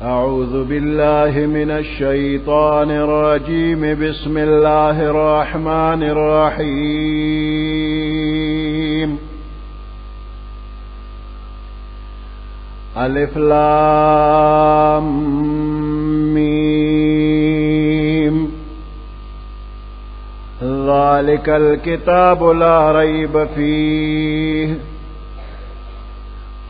أعوذ بالله من الشيطان الرجيم بسم الله الرحمن الرحيم ألف لام ميم ذلك الكتاب لا ريب فيه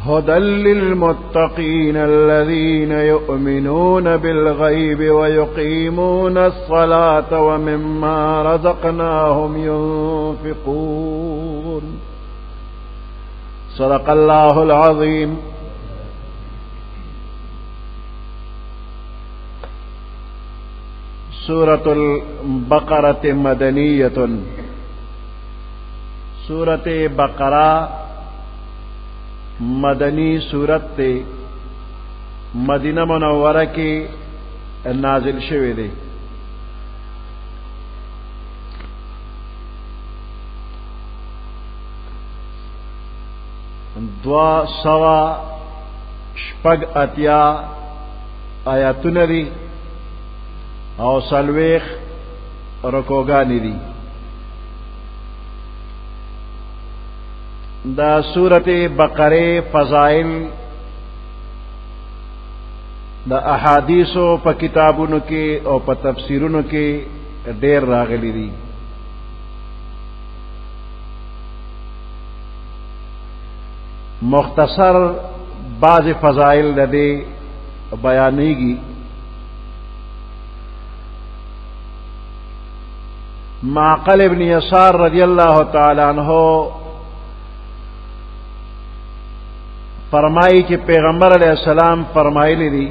هدى للمتقين الذين يؤمنون بالغيب ويقيمون الصلاة ومما رزقناهم ينفقون صدق الله العظيم. سورة البقرة مدنية. سورة بقرة مدنی سورت تے مدینہ منورہ کی نازل شوی دے. دوا سوا شپگ اتیا آیاتون دی او سلویخ رکوگانی دی. دا سورت بقره فضائل دا احادیثو پا کتابونو کے او پا تفسیرونو کے دیر راغلی دی. مختصر بعض فضائل دے بیانی گی. معقل ابن یسار رضی اللہ تعالی عنہ فرمائی کہ پیغمبر علیہ السلام فرمائی لی دی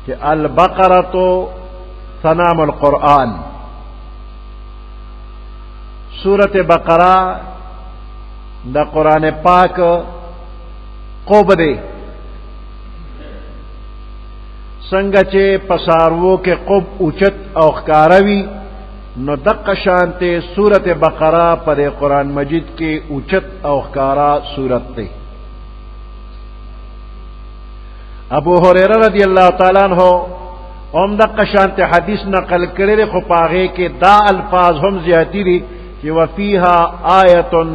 کہ البقرہ تو ثنام القرآن. سورت بقرہ دا قرآن پاک قوب دے سنگچے پسارو کے قوب اوچت او خکاروی نو دق شانتے سورت بقرہ پر قرآن مجید کے اوچت او خکارا سورت تے. ابو ہریرہ رضی اللہ تعالیٰ عنہ دق شانت حدیث نقل کرے خو پاغے کے دا الفاظ ہم زیادتی دی کہ وفیہا آیتن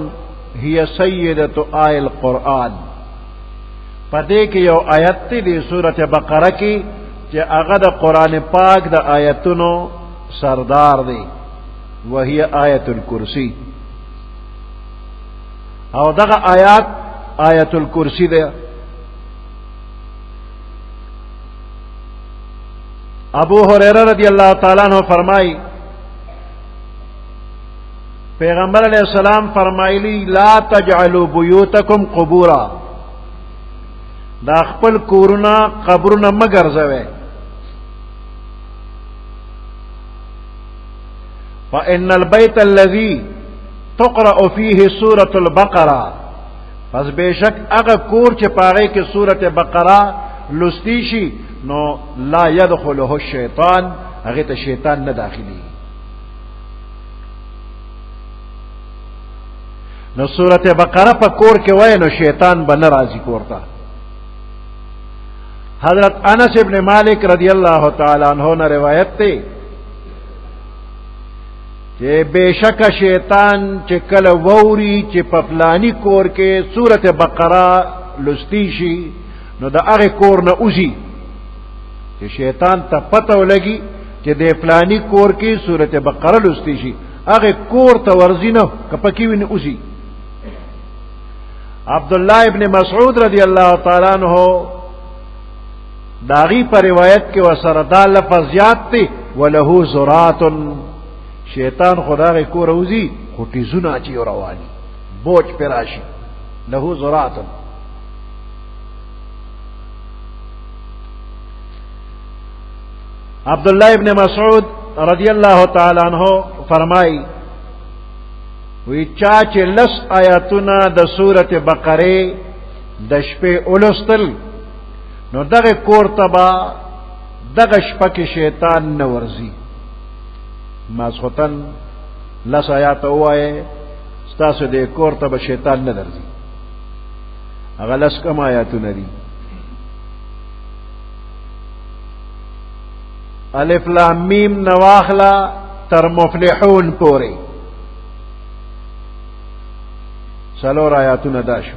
ہی سیدت آی القرآن. پدے کہ یو آیت دی سورت بقرہ کی کہ اغد قرآن پاک دا آیتنو سردار دی وہی آیت الکرسی. او دا آیات آیت الکرسی دے. ابو ہریرہ رضی اللہ تعالیٰ عنہ فرمائی پیغمبر علیہ السلام فرمائی لی لا تجعلوا بیوتکم قبورا. دا خپل کورنا قبرنا مگر زوے. فإن البيت الذي تقرأ فيه سورة البقرة پس بے شک اگر کور چے پاگے کہ سورت بقرہ لستیشی نو لا يدخله الشیطان اگر شیطان نہ داخلی. نو سورت بقرہ پا کور کے وے نو شیطان بن رازی کورتا. حضرت انس ابن مالک رضی اللہ تعالی عنہ نے روایت تے کہ بے شک شیطان چکل ووری چی پفلانی کور کے سورت بقرہ لستیشی نو دا اغی کور نا اوزی کہ شیطان تا پتہ لگی کہ دے فلانی کور کی سورت بقرہ لستیشی اغی کور تا ورزی نو کپکیوی نا اوزی. عبداللہ ابن مسعود رضی اللہ تعالیٰ عنہ داغی پر روایت کے وسردہ لفظیات تے وَلَهُ زُرَاتٌ شیطان خدا غی کو روزی خوٹی زنا چی و روانی بوچ پراشی لہو زراتن. عبداللہ ابن مسعود رضی اللہ تعالی عنہ فرمائی وی چاچے لس آیاتنا دا سورت بقرے دشپے اولستل نو دغ کور تبا دغ شپک شیطان نورزی. ماسخوتن لس آیات ہوئے ستاسو دے کور تبا شیطان ندرزی. اگا لس کم آیاتو ندی الف لام میم نواخلا تر مفلحون پوری سلور آیاتونه دا شو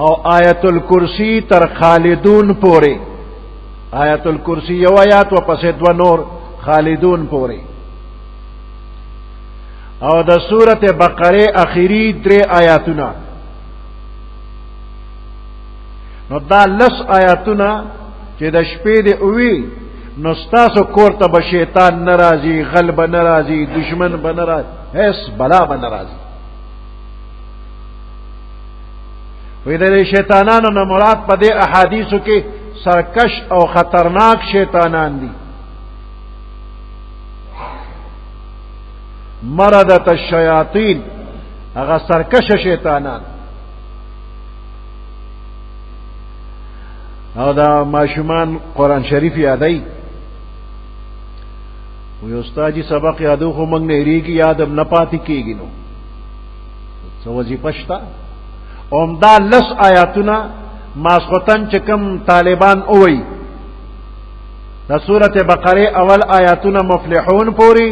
او آیت الکرسی تر خالدون پوری آیت الکرسی یو آیات و پس دو نور خالدون پوری او د سورت بقره اخیری 3 آیاتونه نو دا لس آیاتونه چې د شپې دی اوی نو ستاسو کور ته به شیطان ناراضي غلب ناراضي دشمن به ناراضي هیڅ بلا به ناراضي وې د شیطانانو نه مراد په دې احادیثو کې سرکش او خطرناک شیطانان دي مردت الشیاطین هغه سرکش شیطانان او دا ماشومان قرآن شریف یادای وی استاد جی سبق یادو خو موږ نه ریږي یادم نه پاتې کیږي نو څه وظیفه شته اومدا لس آیاتونه ماسختن چکم طالبان اوئی دا سورت بقره اول آیاتونه مفلحون پوری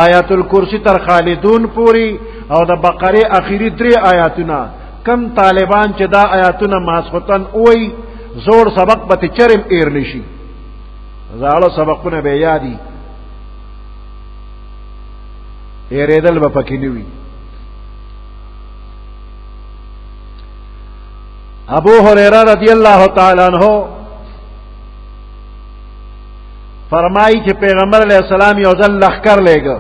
آیات الکرسی تر خالدون پوری او دا بقره اخیری 3 آیاتونه کم طالبان چې دا آیاتونه ماسختن اوئی زور سبق بتی چرم ایر نشی زاړه سبقونه به یادی ایریدل به پکې نیوي ابو ہریرہ رضی اللہ تعالی عنہ فرمائی کہ پیغمبر علیہ السلام یو ځل لخر لګو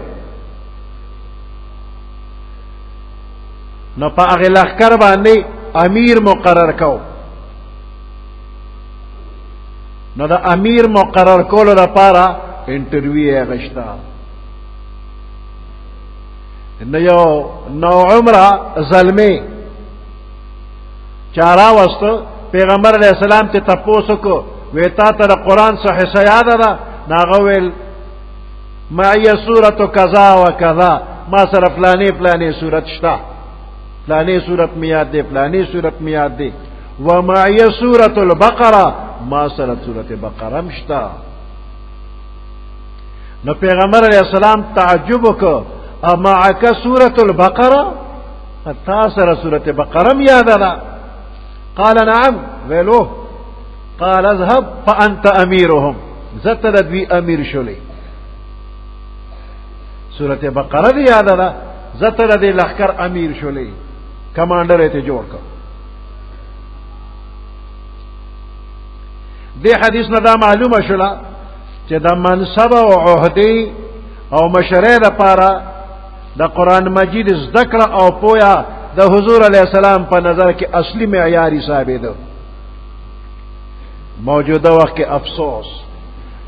نو په هغه لخر باندې امیر مقرر کو نو دا امیر مقرر کولو لپاره انټرویو یې غشتا نو عمره زلمی چارا وستو پیغمبر علیہ السلام ته تپوسو کو ویتا تر قرآن صحیح سیاده دا ناغویل معی سورت کذا و کذا ما سر فلانی فلانی سورت شتا فلانی سورت میاد دے فلانی سورت میاد دے و معی سورت البقره ما سر سورت بقره مشتا نو پیغمبر علیہ السلام تعجب کو امعک سورت البقره تا سر سورت بقره میاد دا قال نعم ویلو قال اذهب فانت اميرهم زتد دوی امیر شولی سورت بقره دی یاد ده زتد دی لخکر امیر شولی کمانڈر ته جوړ کړ دی حدیث نه دا معلومه شولا چې د منصب او عہدی او مشرع لپاره د قران مجید ذکر او پویا د حضور علیہ السلام په نظر کې اصلي معیاري ثابت ده موجوده وخت کې افسوس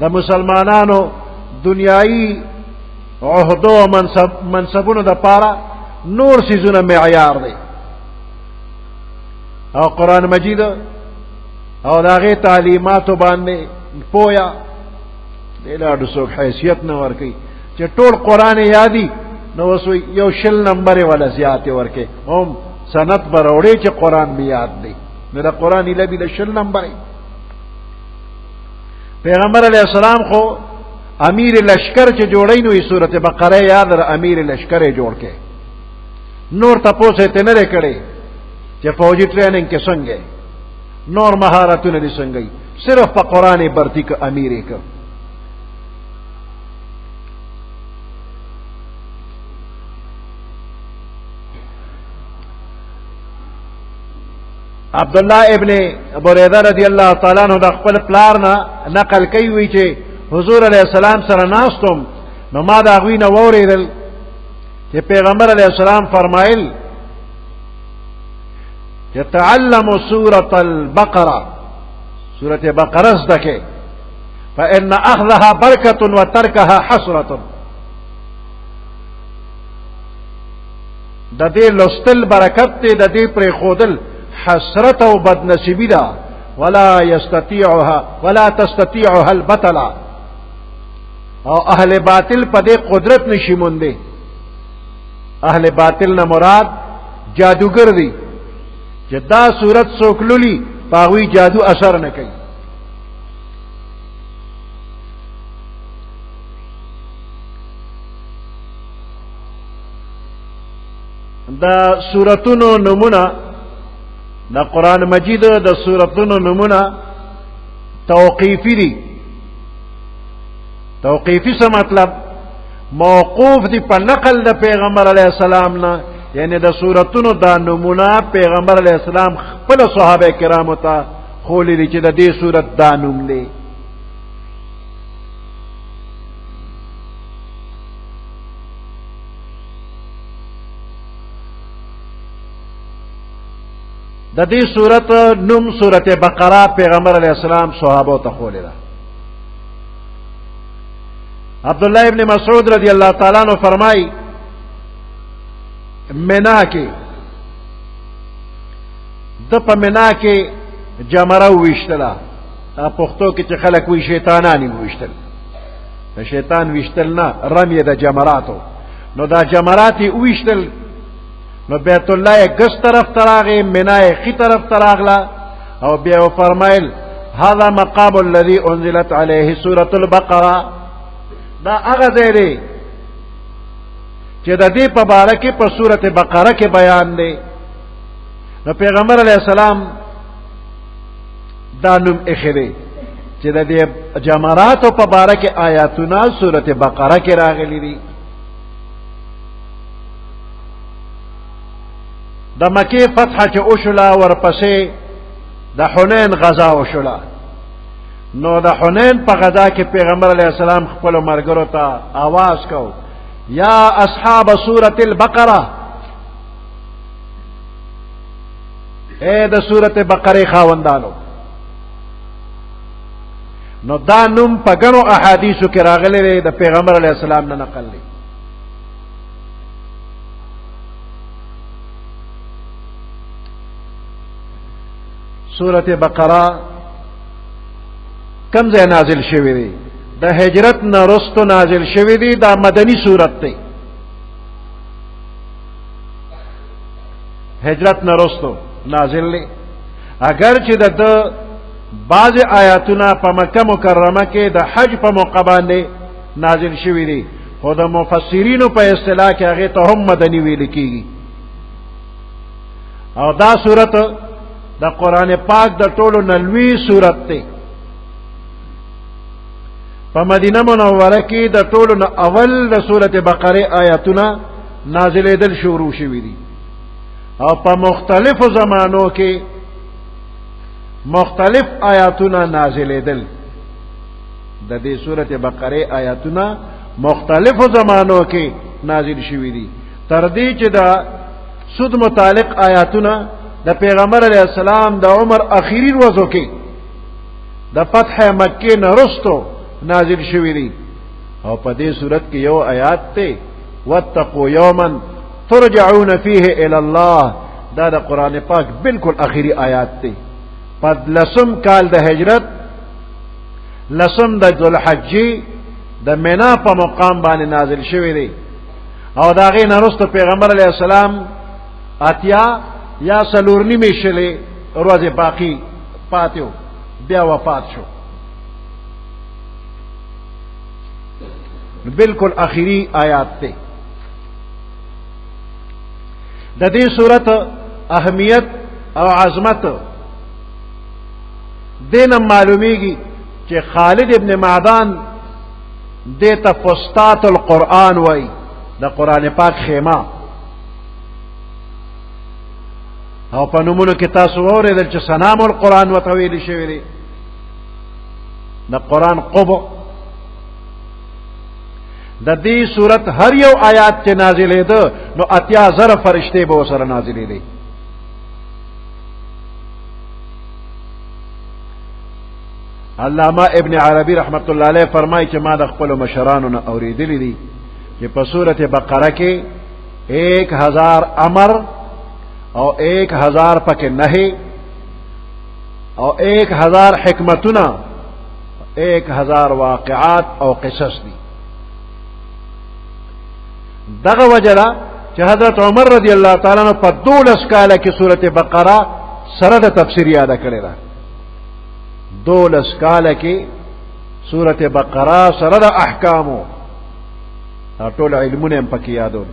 د مسلمانانو دنیایي عہدو منصبونو د پاره نور سيزونه معیار دي او قران مجید او داغه تعلیمات باندې پویا دلاډو څوک حیثیت نه ورکي چې ټول قران یادي نو وسوي یو شل نمبر ولا زیات ورکه هم سند بروړي چې قران می یاد دی نو دا قران لبي د شل نمبر پیغمبر علیہ السلام خو امیر لشکر چې جوړی نو سورته بقره یاد را امیر لشکر جوړ کې نور تاسو ته نه کړي چې فوجي ټریننګ کې څنګه نور مهارتونه دي څنګه صرف په قران برتی ک امیر ک عبداللہ ابن بریدہ رضی اللہ تعالیٰ عنہ دا خپل پلارنا نقل کوي وی چې حضور علیہ السلام سره ناستم نو ما دا غوی نه وریدل چې پیغمبر علیہ السلام فرمایل چې تعلموا سورة البقره سورة بقره زدکه فإن أخذها بركة وتركها حسرة د دې لوستل برکت دی د دې پر خودل حسرت او بدنصیبی دا ولا تستطيعها البطل او اهل باطل په دې قدرت نشي مونږه اهل باطل نه مراد جادوگر دي چې دا صورت سوکلولي پاوی جادو اثر نه کوي دا سورتونو نمونه دا قرآن مجید دا سورتونو نمونه توقیفی دی. توقیفی سے مطلب موقوف دی پا نقل دا پیغمبر علیہ السلام نا، یعنی دا سورتونو دا نمونه پیغمبر علیہ السلام خپل صحابه کرامو تا خولی دی چی دا دی سورت دا نم دی. دا دی سورت نم سورت بقره پیغمبر علیہ السلام صحابو تا خولی دا. عبداللہ ابن مسعود رضی اللہ تعالیٰ عنہ فرمائی منا کے دپ منا کے جمرہ ویشتلا پختو کی چی خلق وی شیطانانی ویشتل دا شیطان ویشتل نا رمی دا جمراتو نو دا جمراتی ویشتل نو بیت اللہ گس طرف تراغی منای خی طرف تراغلا او بیو فرمائل هذا مقام الذي انزلت علیہ سورة البقره دا اغا دے چی دا دی پا بارکی پا سورت بقره کے بیان دے. نو پیغمبر علیہ السلام دا نم اخرے چی دا دی جمرات پا بارک آیاتنا سورت بقره کے راغلی دی. دا مکی فتح چی اشلا ورپسے دا حنین غزا اشلا. نو دا حنین پا غزا کے پیغمبر علیہ السلام خپلو مرگرو تا آواز کو یا اصحاب سورت البقره، اے دا سورت بقره خاوندانو. نو دا نم پا گنو احادیثو کی راغلے لے دا پیغمبر علیہ السلام نے نقل لی. سورت بقره کم زی نازل شوی دی؟ دا ہجرت نرستو نازل شوی دی. دا مدنی سورت دی، ہجرت نرستو نازل لی. اگرچہ دا بعض آیاتنا پا مکہ مکرمہ کے دا حج پا موقع باندے نازل شوی دی، خود مفسرینو پا اصطلاح کے آگے تو ہم مدنی وی لکی گی. اور دا سورت دا قرآن پاک دا طولو نلوی سورت تے. پا مدینہ منورہ کی دا طولو نا اول دا سورت بقره آیاتنا نازل دل شروع شوی دی. اور پا مختلف زمانوں کے مختلف آیاتنا نازل دل دا دی سورت بقره آیاتنا مختلف زمانوں کے نازل شوی دی. تردی چی دا سود متعلق آیاتنا دا پیغمبر علیہ السلام دا عمر اخیری روزوں کے دا فتح مکہ نرستو نازل شوی دی. اور پا دی صورت کی یو آیات تے واتقوا یوما ترجعون فیہ الاللہ، دا قرآن پاک بالکل آخری آیات تے. پا لسم کال دا ہجرت، لسم دا ذوالحجی دا منا پا مقام بانے نازل شوی دی. اور دا غی نرستو پیغمبر علیہ السلام اتیا یا سلورنی میں شلے روز باقی پاتیو بیا وفات شو. بالکل آخری آیات تے. دا دی صورت اہمیت اور عظمت دینم معلومی گی کہ خالد ابن معدان دیتا فستات القرآن وائی، دا قرآن پاک خیمہ. او پا نمونو کی تاسو ووری دل چه سنام القرآن و طویلی شوی دی دا قرآن قبو. دا دی صورت ہر یو آیات چه نازلی دا نو اتیا زر فرشتے با سر نازلی دی. علامہ ابن عربی رحمت اللہ علیہ فرمائی چه ما دا خپلو مشرانو نا اوریدلی دی چه پا صورت بقره کے 1000 امر اور 1000 پکے نہی اور 1000 حکمتنا 1000 واقعات اور قصص دی. دغه وجلا چې حضرت عمر رضی اللہ تعالی عنہ په 12 کاله کې سورۃ بقره سره د تفسیر یاد کړی دا. 12 کاله کې سورۃ بقره سره د احکامو ټول علمونه پکې یادول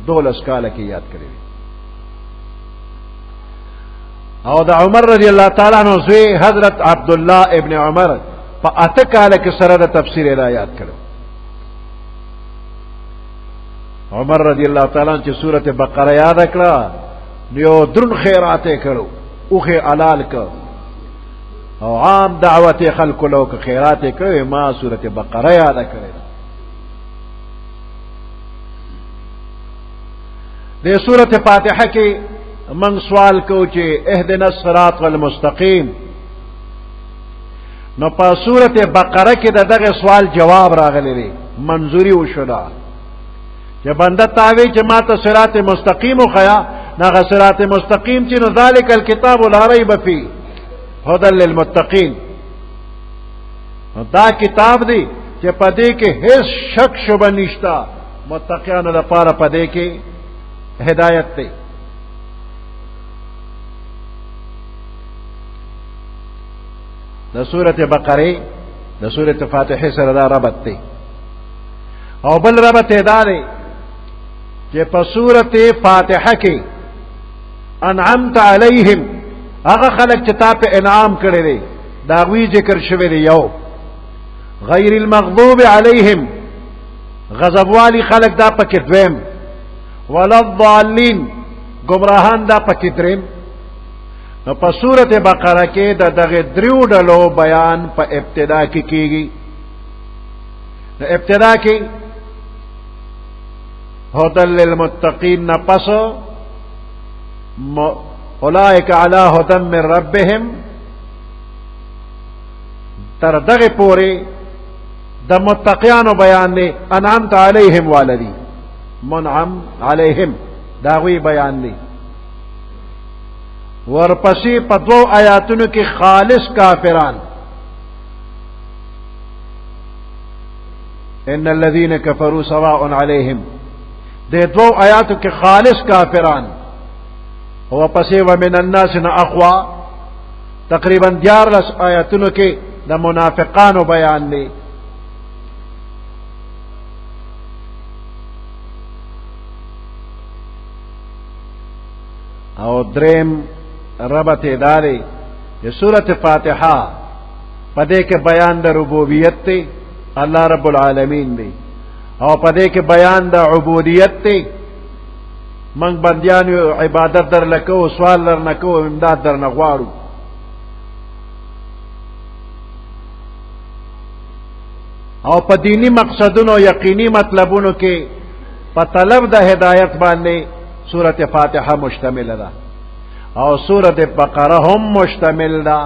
12 کاله کې یاد کړی. او د عمر رضی الله تعالی عنہ زوی حضرت عبدالله ابن عمر په اته کال کې سره د تفسیر آیات کړو. عمر رضی الله تعالی عنہ چې سورت بقره یاد کړه یو درن خیرات کړو اوخه علال کړ او عام دعوت خلق لو که خیرات کړو ما سورت بقره یاد کړه. د سورت فاتحه کې من سوال کو چې اهدنا الصراط المستقیم، نو په سورت بقره کې دغه سوال جواب راغلی دی، منظوری وشولا چې بنده تاوی چې ما ته صراط مستقیم خیا، نغه صراط مستقیم چې نو ذالک الکتاب لا ریب فیه هدى للمتقین، دا کتاب دی چې پدې کې هیڅ شک شبه نشتا، متقینانو لپاره پدې کې ہدایت تے. دا سورت بقره دا سورت فاتحه سره دا ربط تے. او بل ربط دا دے کہ پا سورت فاتحه کې انعمت علیہم اغا خلق چتا پہ انعام کرے دے داغوی ذکر شوے دے، یو غیر المغضوب علیہم غضب والی خلق دا پا دویم، وللضالین گمراهان دا پکې دریم. نو په سورت بقره کې د دغه دریو ډلو بیان په ابتدا کې کیږي. نو ابتدا کې هدى للمتقین نه پس اولئک علی هدى من ربهم تر دغه پورې د متقیانو بیان دی، انعمت علیهم والذی منعم علیہم داغوی بیان دی. ورپسی پا دو آیاتونو کی خالص کافران، ان الذین کفروا سواء علیہم دے دو آیاتو کی خالص کافران. ورپسی ومن الناس اخوا تقریبا 11 آیاتونو کی دا منافقانو بیان دی. او دریم ربط داري یہ سورت فاتحہ پدے کے بیان دا ربوبیت تے اللہ رب العالمین دی، او پدے کے بیان دا عبودیت تے منگ بندیانو عبادت در لکو سوال در نکو امداد در نغوارو. او پا دینی مقصدونو یقینی مطلبونو کے پا طلب دا ہدایت باندے سورت فاتحہ مشتمل دا، او سورت بقره هم مشتمل دا.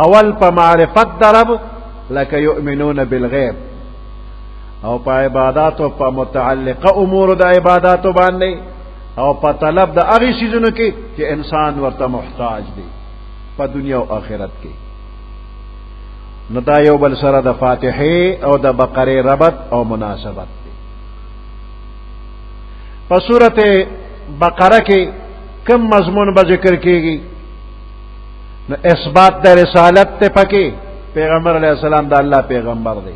اول پا معرفت دا رب لکه یؤمنون بالغیب، او پا عباداتو پا متعلقه امور دا عباداتو باندے، او پا طلب دا اغی چیزونو کی کہ انسان ورطا محتاج دی پا دنیا و آخرت کی. نو دا یو بل سره دا فاتحه او دا بقره ربط او مناسبت دی. پا سورت بقره کے کم مضمون با ذکر کی گی؟ اثبات دا رسالت تے پکے، پیغمبر علیہ السلام دا اللہ پیغمبر دے،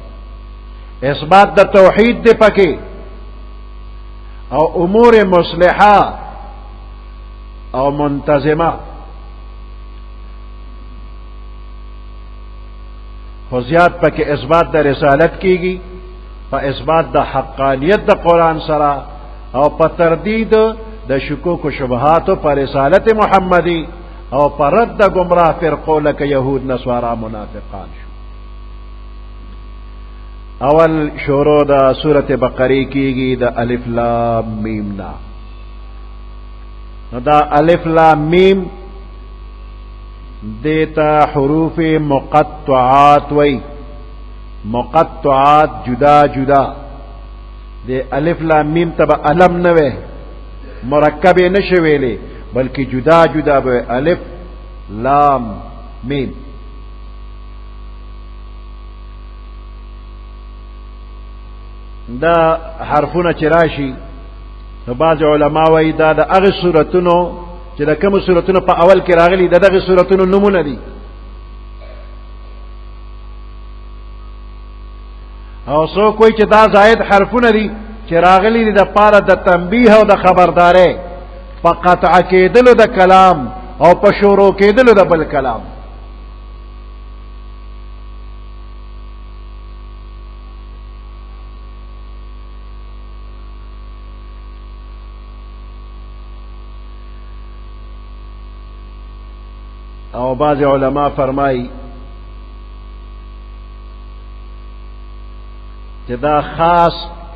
اثبات دا توحید دے پکے، او امور مصلحہ او منتظمہ. خزیات پکے اثبات دا رسالت کی گی، پا اثبات دا حقانیت دا قرآن سرا، او پا تردید دا شکوک و شبہاتو پا رسالت محمدی، او پا رد دا گمراہ فرقو لکا یہود نسوارا منافقان شو. اول شروع دا سورت بقری کی گی دا الف لام میم نا. دا الف لام میم دیتا حروف مقطعات وی، مقطعات جدا جدا دے. الف لام میم تبا علم نوے مرکب نشویلے بلکہ جدا جدا بے الف لام میم. دا حرفونه چراشی نو بعض علماء وی دا اغی صورتونو چې دا کم صورتونو پا اول کی راغلی دا اغی صورتونو نمونه دی. او سو کوئی چې دا زائد حرفونه دی چې راغلی دی دا پارا دا تنبیح او دا خبرداره پا قطع کېدلو دا کلام او په شروع کېدلو د بل کلام. او بعض علماء فرمائی چې دا خاص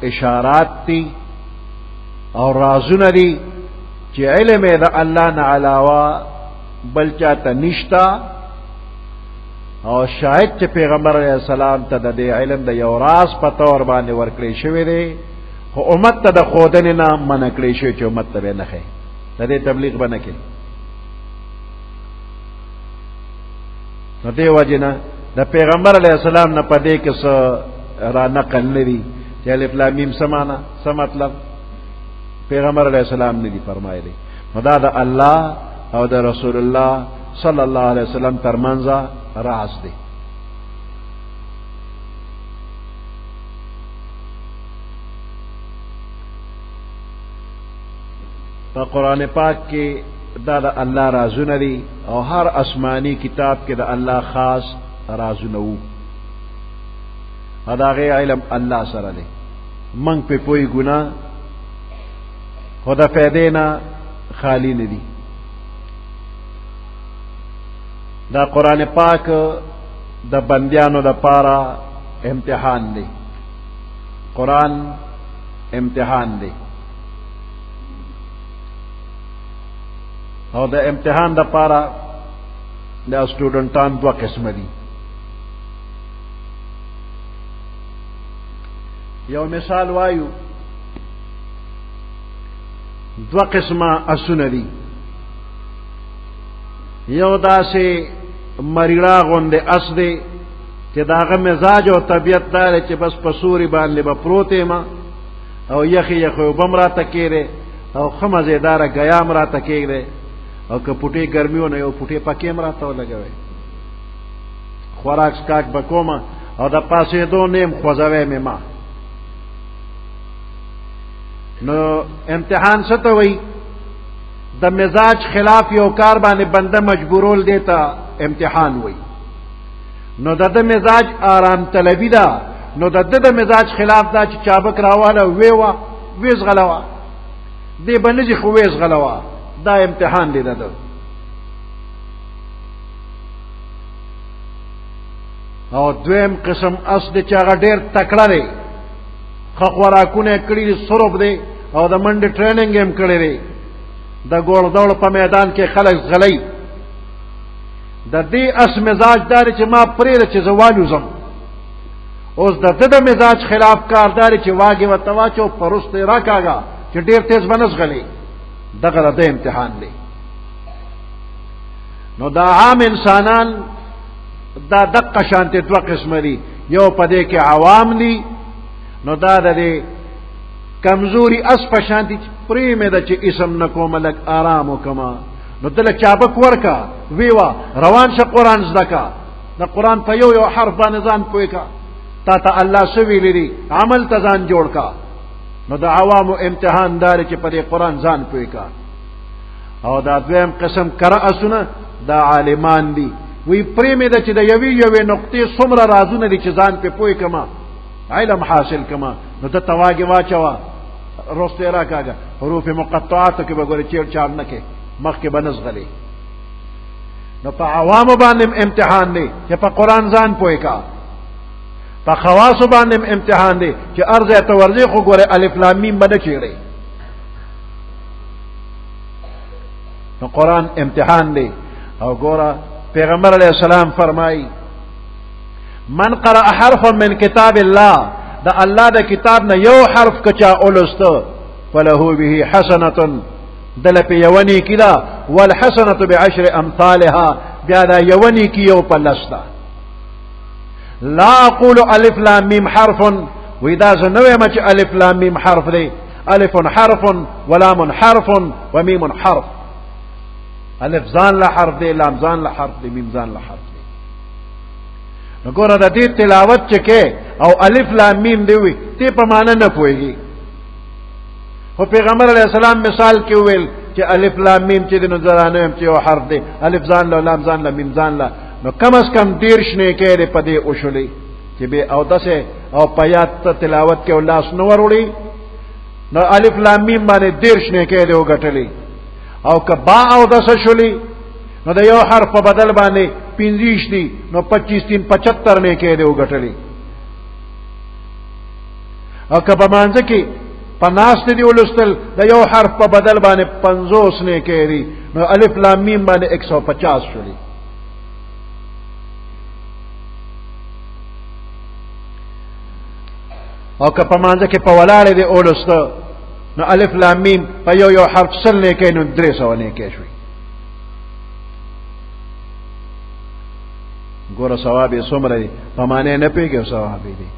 اشارات تی او رازونه دي چې علم د الله نه علاوه بل چاته نشتا، او شاید چې پیغمبر علیہ السلام ته د علم د یو راز په تور باندې ورکړی شوی دی، خو امت ته د خودنې نه منع کړی شوی چې امت ته به نه ښیي، د دې تبلیغ به نه کوي. نو دې وجې نه د پیغمبر علیہ السلام نه په دې کې څه را نقل نه دي چې الف لام میم څه معنا څه مطلب پیغمبر علیہ السلام نه دي فرمایلی. نو دا د الله او د رسول الله صلی الله علیه وسلم ترمنځ راز دی. په قرآن پاک کې دا د الله رازونه دي او هر آسمانی کتاب کې د الله خاص رازونه وو، دا غي علم الله سره دی. منګ په پوي ګنا خدا فائدې نه خالی نه دي. دا قرآن پاک د بندیانو د پاره امتحان دی. قرآن امتحان دی او د امتحان د پاره د سټوډنټان دوه قسم دي. یو مثال وایو، دوه قسمه اسونه دي. یو داسې مریړه غوندې اس دی چې داغه مزاج او طبیعت دار چې بس په سوري باندې به پروت ما او یخي یخو بمرا تکیره او خمزیدار غیام را تکیره او که پټي ګرمیونه یو پټي پکې مرا ته لګوي، خوراک سکاک بکوما او د پاسې دو نیم خوځوي مې ما. نو امتحان څه ته وای؟ د مزاج خلاف یو کار باندې بنده مجبورول دیتا امتحان وای. نو د مزاج آرام طلبی دا، نو د مزاج خلاف دا چې چابک راواله ویوا ویز غلوا دی بنجي خو ویز غلوا، دا امتحان دی ده. او دویم قسم اس د چاغه ډیر تکړه دی، خوراکونه کړی سرب دی او د منډه ټریننګ هم کړی دی، د ګول دول په میدان کې خلک غلی. د دې اس مزاج دار چې ما پرې چې زوالو زم، اوس د مزاج خلاف کاردار چې واګي وتواچو پرسته راکاګه چې ډیر تیز بنس غلی، دغه د امتحان دی. نو دا عام انسانان دا دقه شانته دوه قسم دي. یو پدې کې عوام دي، نو دا د کمزوري اس په شانتي پرې مې د چې اسم نکوم لک آرام وکما، نو دل چابک ورکا ویوا روان شه قرآن زدکا، د قرآن په یو حرف باندې ځان پوي کا، تا الله سوي لري عمل ته ځان جوړ کا. نو د عوامو امتحان دار چې په دې قرآن ځان پوي کا. او دا دویم قسم قرأسونه دا عالمان دي، وی پریمه د چې د یوې نقطې څومره رازونه دي چې ځان په پوي کما علم حاصل کما، نو د تواګي واچوا روسته راکاګه حروف مقطعات کې به ګوري چیر چار نه کې مخ کې بنس غلي. نو په عوامو باندې امتحان دی چې په قرآن ځان پوي کا، په خواص باندې امتحان دی چې ارزه ته ورځي خو ګوره الف لام میم بده چیرې. نو قرآن امتحان دی. او ګوره پیغمبر علیہ السلام فرمائی من قرأ حرف من کتاب الله، دا الله دا کتاب نه یو حرف کچا اولستو فله به حسنه، دل په یونی کدا والحسنه بعشر امثالها، بیا دا یونی کی یو پلستا. لا اقول الف لام میم حرف، واذا زنوی مچ الف لام میم حرف دی، الف حرف ولام حرف ومیم حرف. الف ځان له حرف دی، لام ځان له حرف دی، میم ځان له حرف دی. نو ګوره د دې تلاوت چکه او الف لام میم دی وي ته په معنا نه پويږي. خو پیغمبر علیہ السلام مثال کې ویل چې الف لام میم چې د نظرانه هم چې یو حرف دی الف ځان له لام ځان له میم ځان له نو کم از کم 13 نه کې په دې اوشلې چې به او دسه او پیات تلاوت کې الله سن وروړي نو الف لام میم باندې 13 نه کې دی وګټلې او کبا او دسه شولې نو د یو حرف په بدل باندې 25 دي نو 25 3 75 نه کې دی وګټلې او کبا مانځ کې 50 دی ولستل د یو حرف په بدل باندې 50 نه کې دی نو الف لام میم باندې 150 شولې او که په مانځ کې په ولاړې دی اولسته نو الف لام میم په یو حرف سل نه کې نو 300 نه کې شوي ګوره ثواب یې څومره دی په معنی نه پیږي ثواب دی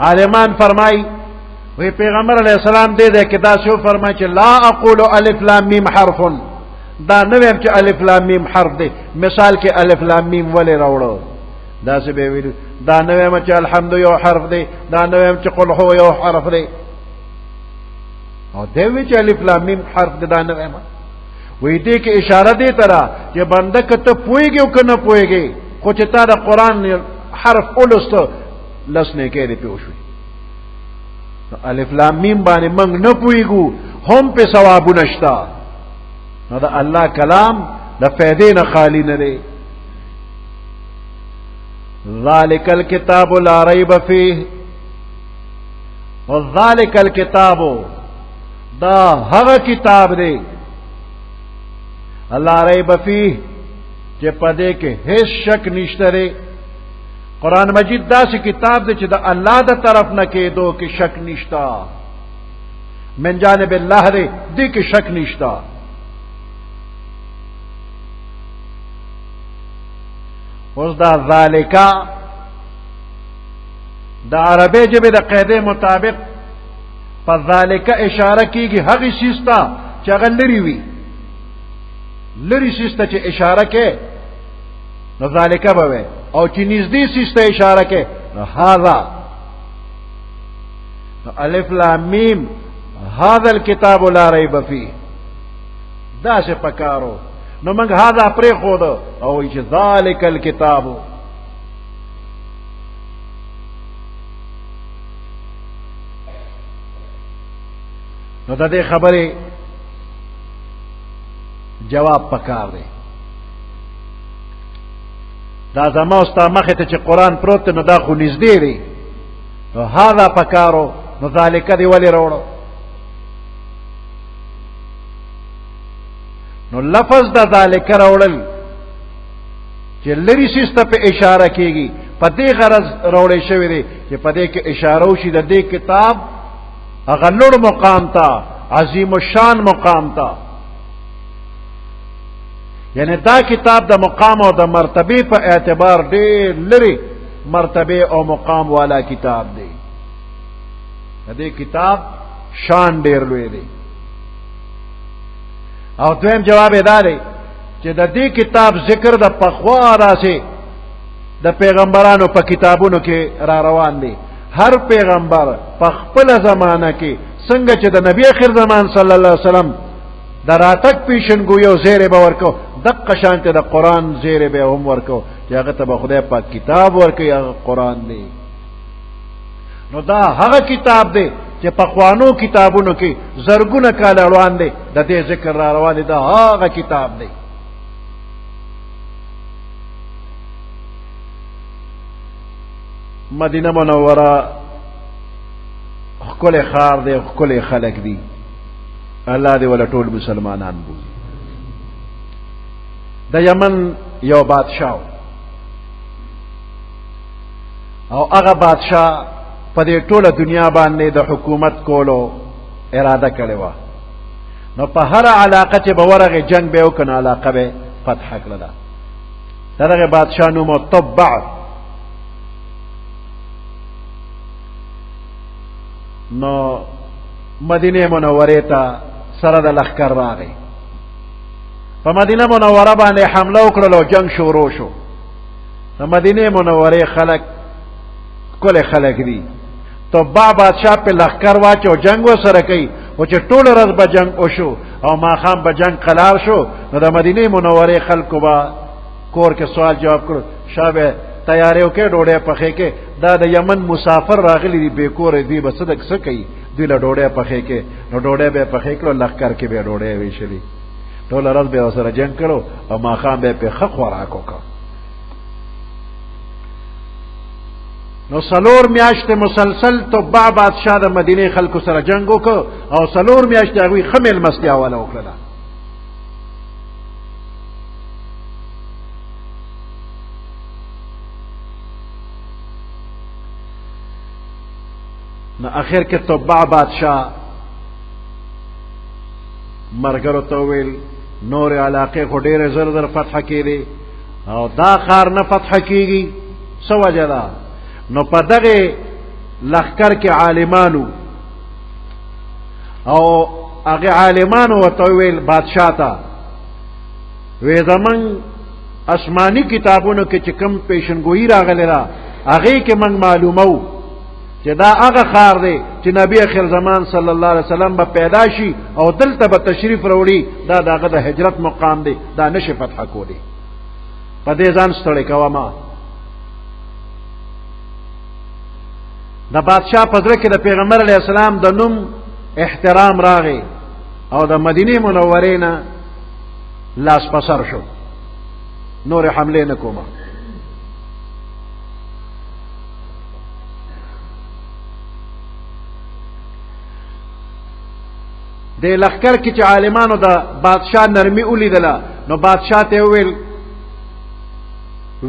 عالمان فرمای وی پیغمبر علیہ السلام دې کې دا شو فرمای چې لا اقول الف لام میم حرف دا نه ویم چې الف لام میم حرف دی مثال کې الف لام میم ولې راوړو دا څه به ویل دا نه ویم چې الحمد یو حرف دی دا نه ویم چې قل هو یو حرف دی او دې وی چې الف لام میم حرف دی دا نه ویم وی دې کې اشاره دی ترا چې بنده کته پويږي او کنه پويږي خو چې تا د قران حرف اولسته لسنه کې دی پوښوي الف لام میم باندې موږ نه پويګو هم په ثواب نشتا نو دا الله کلام د فائدې نه خالی نه دی ذالک الکتاب لا ریب فیه وذالک الکتاب دا هغه کتاب دی لا ریب فیه چې پدې کې هیڅ شک نشته ری قرآن مجید دا سی کتاب دی چې د الله د طرف نه کېدو کې شک نشتا من جانب الله دی دې کې شک نشتا اوس دا ذالکا دا عربی ژبه د قاعده مطابق په ذالکا اشاره کیږي هغه شیستا چې هغه لري وي لري شیستا چې اشاره کې نو ذالکا به وي او چې نږدې شیستا اشاره کې نو هاذا الف لام میم هذا الكتاب لا ريب فيه دا څه پکارو نو موږ هاذا پرې خود او چې ذالک الکتاب نو دا دې خبره جواب پکار دی دا زما استا مخه ته چې قران پروت نو دا خو نږدې دی نو هاذا پکارو نو ذالک دی ولی وروړو نو لفظ دا ذالک راوړل چې لری سیسته په اشاره کیږي په دې غرض راوړې شوی دی چې په دې کې اشاره وشي د دې کتاب هغه لوړ مقام ته عظیم الشان مقام ته یعنی دا کتاب د مقام او د مرتبه په اعتبار ډېر لري مرتبه او مقام والا کتاب دی د دې کتاب شان ډېر لوی دی او دویم جواب ادا دی چې د دې کتاب ذکر د پخوا راسي د پیغمبرانو په کتابونو کې را روان دي هر پیغمبر په خپل زمانہ کې څنګه چې د نبی اخر زمان صلی الله علیه وسلم دراتک پیشنګو زیره به ورکو دغه شانته د قران زیره به هم ورکو چې هغه ته به خدای پاک کتاب ورکي هغه قران دی نو دا هغه کتاب دی چې په خوانو کتابونو کې زرګونه کال روان دي د دې ذکر را روان دي دا هغه کتاب دی مدینه منوره خپل خار دی خپل خلق دی الله دې ول ټول مسلمانان بوزي د یمن یو بادشاہ او هغه بادشاہ په دې ټوله دنیا باندې د حکومت کولو اراده کړې و نو په هر علاقه چې به ورغه جنگ به وکنه علاقه به فتح کړل دغه بادشاہ نو متبع نو مدینه منوره ته سره د لخر راغی په مدینه منوره باندې حمله وکړه او جنگ شروع شو د مدینه منوره خلک کله خلک دي تو با بادشاہ په لخر واچو جنگ وسره کوي او چې ټول ورځ به جنگ وشو او ماښام به جنگ قلار شو نو د مدینه منورې خلکو به کور کې سوال جواب کړو شابه تیارې وکړه ډوډۍ پخې کې دا د یمن مسافر راغلي دي بې کوره دي به صدق څه کوي دوی له ډوډۍ پخې کې نو ډوډۍ به پخې کړو لښکر کې به ډوډۍ ویشلې ټول ورځ به سره جنگ کړو او ماښام به په ښه خوراک وکړو نو سلور میاشت مسلسل تبع بادشاہ د مدینه خلکو سره جنگ وکړو او سلور میاشت هغوی ښه مېلمستیا والا وکړله نو اخر کې تبع بادشاہ مرګرو ته ویل نور علاقې خو ډېرې زر زر فتح کېدې او دا ښار نه فتح کېږي څه وجه ده نو په دغه لښکر کې عالمانو او هغه عالمانو ورته ویل بادشاہ ته وی زمونږ آسماني کتابونو کې چې کوم پیشنګویي راغلی ده هغې کې موږ معلومو چې دا هغه ښار دی چې نبی اخر زمان صلی الله علیه وسلم به پیدا شي او دلته به تشریف راوړي دا د هغه د هجرت مقام دی دا نشي فتح کولی په دې ځان ستړی کوه ما د بادشاہ په زړه کې د پیغمبر علیه السلام د نوم احترام راغی او د مدینې منورې نه لاس پسر شو نور حمله نه کومه د لښکر کې چې عالمانو د بادشاہ نرمي ولیدله نو بادشاہ ته ویل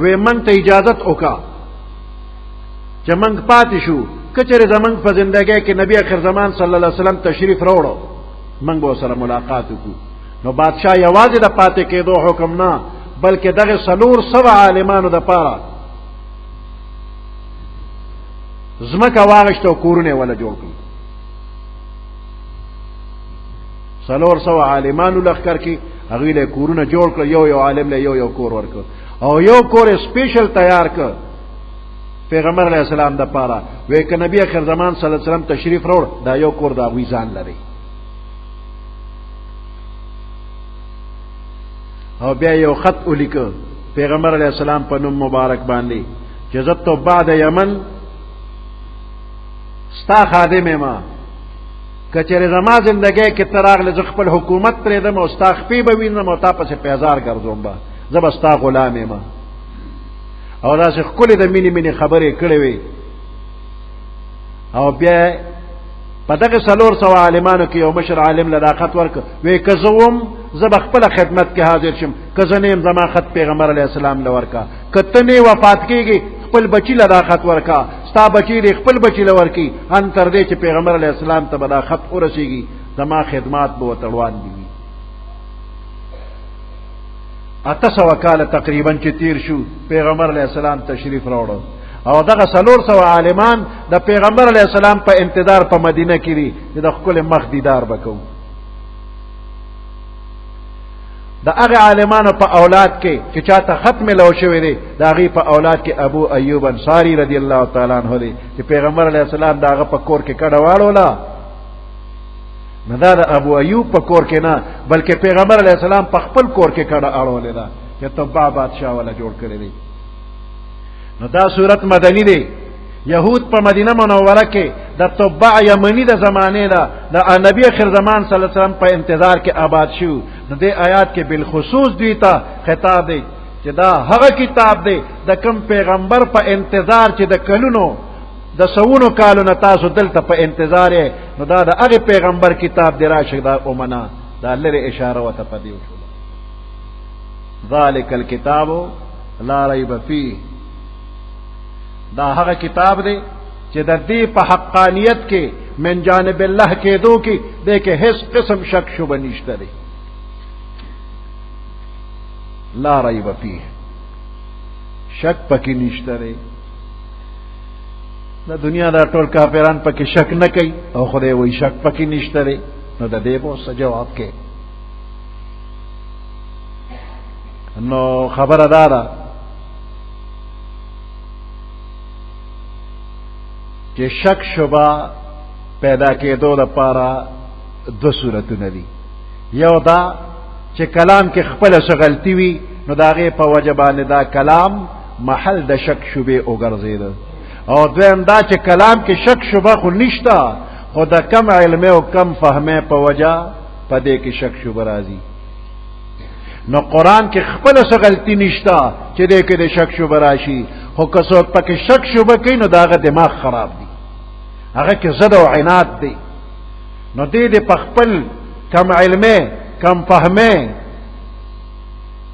وی من ته اجازت وکړه چې موږ پاتې شو که چېرې زموږ په زندګۍ کې نبی اخر زمان صلی الله علیه وسلم تشریف راوړو موږ به ورسره ملاقات وکړو نو بادشاہ یوازې د پاتې کېدو حکم نه بلکې دغه 400 عالمانو دپاره ځمکه واغېسته او کورونه یې وله جوړ کړي 400 عالمانو لښکر کې هغوی له کورونه جوړ کړه یو عالم له یو کور ورکړ او یو کور سپیشل تیار کړ پیغمبر علیہ السلام د پاره وی که نبی اخر زمان صلی الله علیه وسلم تشریف راوړ دا یو کور د هغوی ځان لري او بیا یو خط ولیکه پیغمبر علیہ السلام په نوم مبارک باندې چې زه تبع د یمن ستا خادم یم که چېرې زما زندګۍ کې ته راغلې زه خپل حکومت پرېږدم او ستا خپې به وینم او تا پسې پیزار ګرځوم به زه به ستا غلام یم او داسې ښکلې د مینې مینې خبرې کړې وې او بیا په دغه 400 عالمانو کې یو مشر عالم له دا خط ورکړ وی که زه وم زه به خپله خدمت کې حاضر شم که زه نه یم زما خط پیغمبر علیه السلام له ورکړه که ته نه وفات کېږي خپل بچي له دا خط ورکړه ستا بچی دی خپل بچی له ورکړي ان تر دې چې پیغمبر علیه السلام ته به دا خط ورسېږي زما خدمات به ورته روان دي 800 کاله تقریبا چې تیر شو پیغمبر علیه السلام تشریف راوړو او دغه 400 عالمان د پیغمبر علیه السلام په انتظار په مدینه کې دي چې د ښکلې مخ دیدار وکړو د هغه عالمانو په اولاد کې چې چاته خط ملو شوی دی د هغې په اولاد کې ابو ایوب انصاري رضی الله تعالی عنه دی چې پیغمبر علیه السلام د هغه په کور کې کډه واړوله نو دا د ابو ایوب په کور کې نه بلکې پیغمبر علیه السلام په خپل کور کې کډه اړولې ده چې تبع بادشاہ والا جوړ کړی دی نو دا صورت مدنی دی یهود په مدینه منوره کې د تبع یمنی د زمانه ده د نبی اخر زمان صلی الله علیه وسلم په انتظار کې آباد شو نو دې آیات کې بالخصوص دوی ته خطاب دی چې دا هغه کتاب دی د کوم پیغمبر په انتظار چې د کلونو د سونو کالونو تاسو دلته په انتظار نو دا د هغه پیغمبر کتاب دی راشه دا اومنا دا لري اشاره وته پدې وشو ذالک الکتاب لا ریب فیه دا هغه کتاب دی چې د دې په حقانیت کې من جانب الله کې دو کې د کې هیڅ قسم شک شوبه نشته دی لا ریب فیه شک پکې نشته دی د دنیا دا ټول کافران پکې شک نه کوي او خدای وایي شک پکې نشته دی نو د دې به څه جواب کې نو خبره دارا چې شک شبا پیدا کېدو لپاره دو صورتونه دي. یو دا چې کلام کې خپل څه غلطي وي نو دا غي په وجه باندې دا کلام محل د شک شوبه وګرځید، او دویم دا چې کلام کې شک شوبه خو نشتا، خو د کم علم او کم فهمه په وجه په دې کې شک شوبه راځي. نو قرآن کې خپل څه غلطي نشتا چې دې کې د شک شوبه راشي، خو که څوک پکې شک شوبه کوي نو داغه دماغ خراب دی، هغه کې زد او عناد دی. نو دې په خپل کم علمه کم فهمه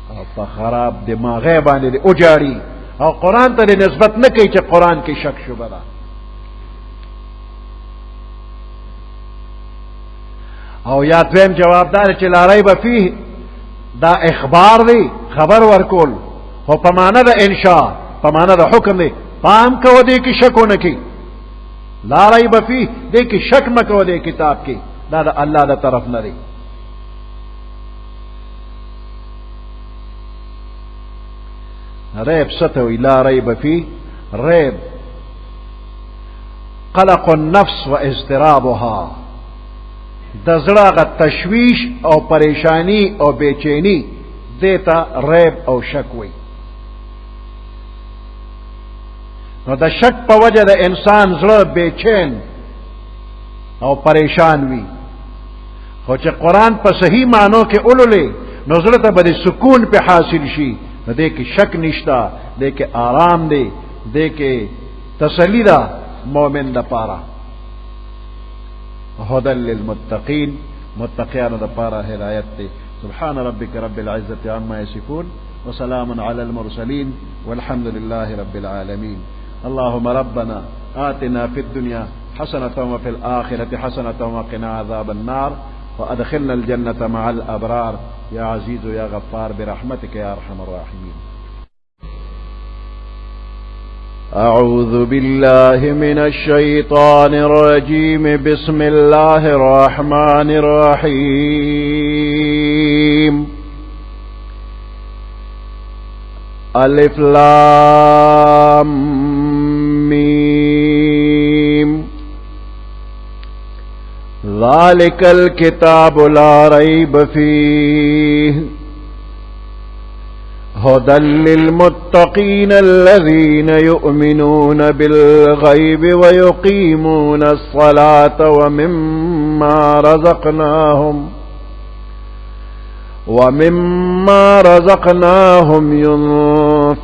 او په خراب دماغه باندې او جاری، او قرآن ته نسبت نه کوي چې قرآن کې شک شوبه ده. او یا دویم جواب دار چې لا ریب فيه دا اخبار دی، خبر ورکول، خو په معنا د انشاء، په معنا د حکم دی. پام کو دې کې شک نه کی، لا ریب فيه دې کې شک مکو دې کتاب کې، دا د الله د طرف نه دی. ریب ستوي لا ریب فيه، ریب قلق النفس و اضطرابها، د زړه غ تشویش او پریشانی او بېچینی دیتا ریب او شک وي. نو د شک په وجه د انسان زړه بېچین او پریشان وي، خو چې قرآن په صحیح معنو کې اولولې نو زړه ته به سکون په حاصل شي، نو دې کې شک نشتا، دې کې آرام دی، دې کې تسلی ده مؤمن د پاره. هدى للمتقين، متقیانو د پاره هدایت دی. سبحان ربك رب العزة عما يصفون وسلام على المرسلين والحمد لله رب العالمين. اللهم ربنا آتنا في الدنيا حسنة وفي الآخرة حسنة وقنا عذاب النار وأدخلنا الجنة مع الأبرار يا عزيز يا غفار برحمتك يا أرحم الراحمين. أعوذ بالله من الشيطان الرجيم. بسم الله الرحمن الرحيم. ألف لام ميم. ذلك الكتاب لا ريب فيه هدى للمتقين الذين يؤمنون بالغيب ويقيمون الصلاة ومما رزقناهم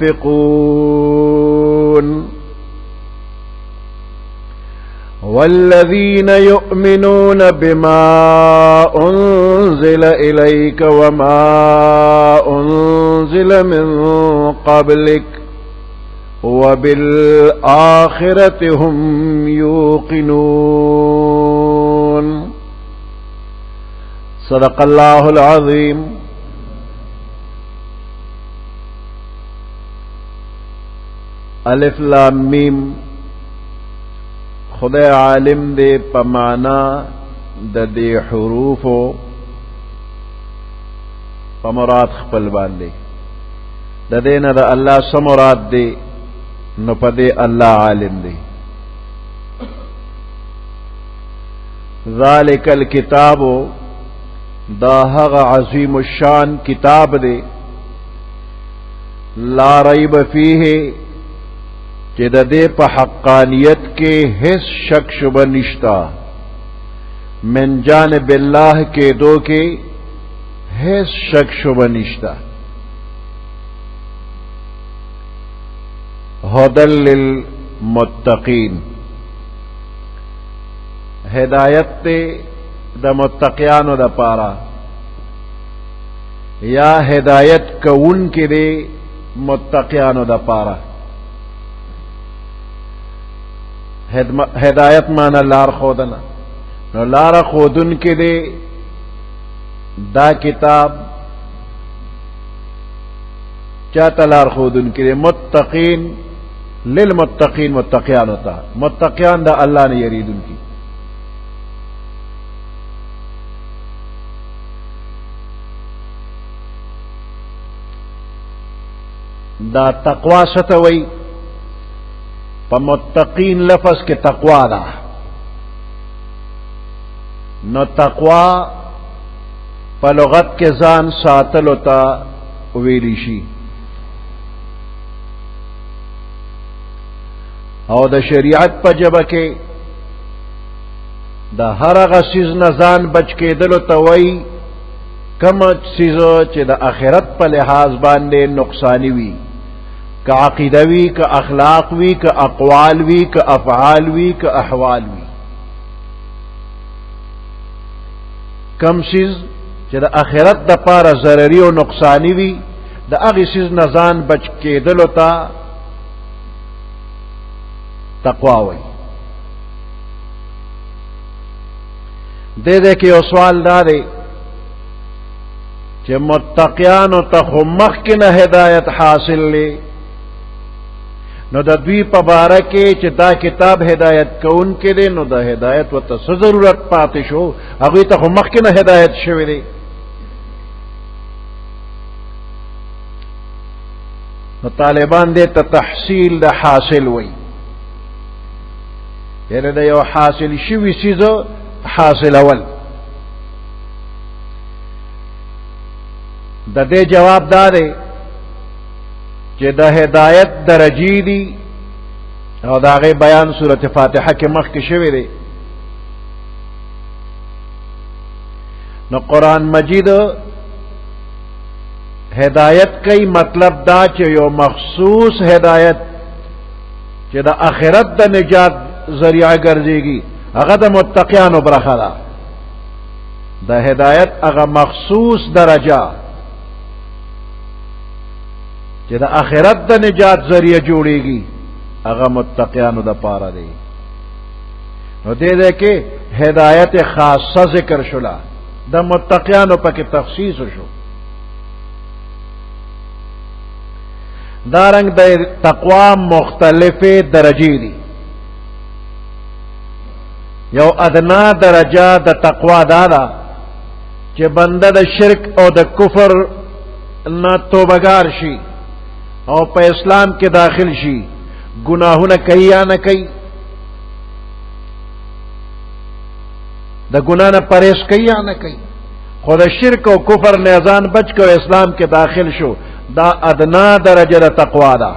ينفقون. والذين يؤمنون بما أنزل إليك وما أنزل من قبلك وبالآخرة هم يوقنون. صدق الله العظيم. الف لام میم. خدای عالم دے پمانا د دې حروفو په مراد خپل باندې، د دې نه د الله سم مراد دی نو په دې الله عالم دی. ذالک الکتاب دا هغه عظیم الشان کتاب دی، لا ریب فیه چې د دې په حقانیت کې هیڅ شک شبه نشتا، من جانب الله کې دو کې هیڅ شک شبه نشتا. هدى للمتقین، ہدایت تے د متقیانو د پارا، یا ہدایت کون کے دے متقیانو د پارا. ہدایت مانا لار خودنا، نو لار خودن کے دے دا کتاب چاہتا لار خودن کے دے متقین للمتقین، متقیان ہوتا متقیان دا اللہ نے یرید ان کی. دا تقوا ستوئی پا متقین لفظ کے تقوا دا، نو تقوا په لغت کې ځان ساتلو ته ویلی شي او د شریعت په جبه کې د هر هغه څیز نه ځان بچ کېدلو ته وایي کوم څیز چې د آخرت په لحاظ باندې نقصانی وي، که عقیده وي، که اخلاق وي، که اقوال وي، که افعال وي، که احوال وي. کم څیز چې د آخرت د پاره ضرري او نقصانی وي، د هغې څیز نه ځان بچ کېدلو ته تقوا وایي. دې کې یو سوال دا دی چې متقیانو ته خو مخکې نه هدایت حاصل لی، نو د دوی په باره کې چې دا کتاب هدایت کوونکی دی نو د هدایت ورته څه ضرورت پاتې شو؟ هغوی ته خو مخکې نه هدایت شوی دی. نو طالبان دې ته تحصیل د حاصل وایي، یعنی د یو حاصل شوي څیز حاصل اول. د دې جواب دا دی چې د هدایت درجې دي او د هغې بیان سورت فاتحه کې مخکې شوی دی. نو قرآن مجید هدایت کوي، مطلب دا چې یو مخصوص هدایت چې د آخرت د نجات ذریعہ ګرځېږي هغه د متقیانو برخه ده. د هدایت هغه مخصوص درجه چې د آخرت د نجات ذریعہ جوړیږي هغه متقیانو د پاره دی. نو دې کې هدایت خاصه ذکر شولا، د متقیانو پکې تخصیص شو. دارنګ د تقوا مختلفه درجې دي. یو ادنا درجه د تقوا دا ده چې بنده د شرک او د کفر نه توبهګار شي او په اسلام کې داخل شي، گناهونه کوي یا نه کوي، د ګناه نه پرهیز کوي یا نه کوي، خو د شرک او کفر نه ځان بچ کو اسلام کې داخل شو، دا ادنا درجه د تقوا ده.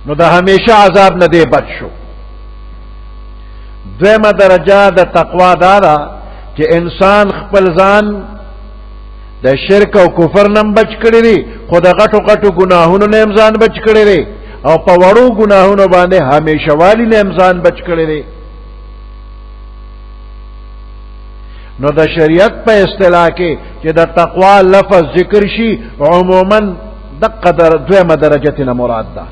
نو د همیشه عذاب نه دی بچ شو. دویمه درجه د تقوا دا ده چې انسان خپل ځان د شرک او کفر نه بچ کړی دی، خو د غټو غټو ګناهونو نه ځان بچ کړی دی او په وړو ګناهونو باندې همیشه والی نه ځان بچ کړی دی. نو د شریعت په اصطلاح کې چې د تقوا لفظ ذکر شي عموما دغه دویمه درجه نه مراد ده.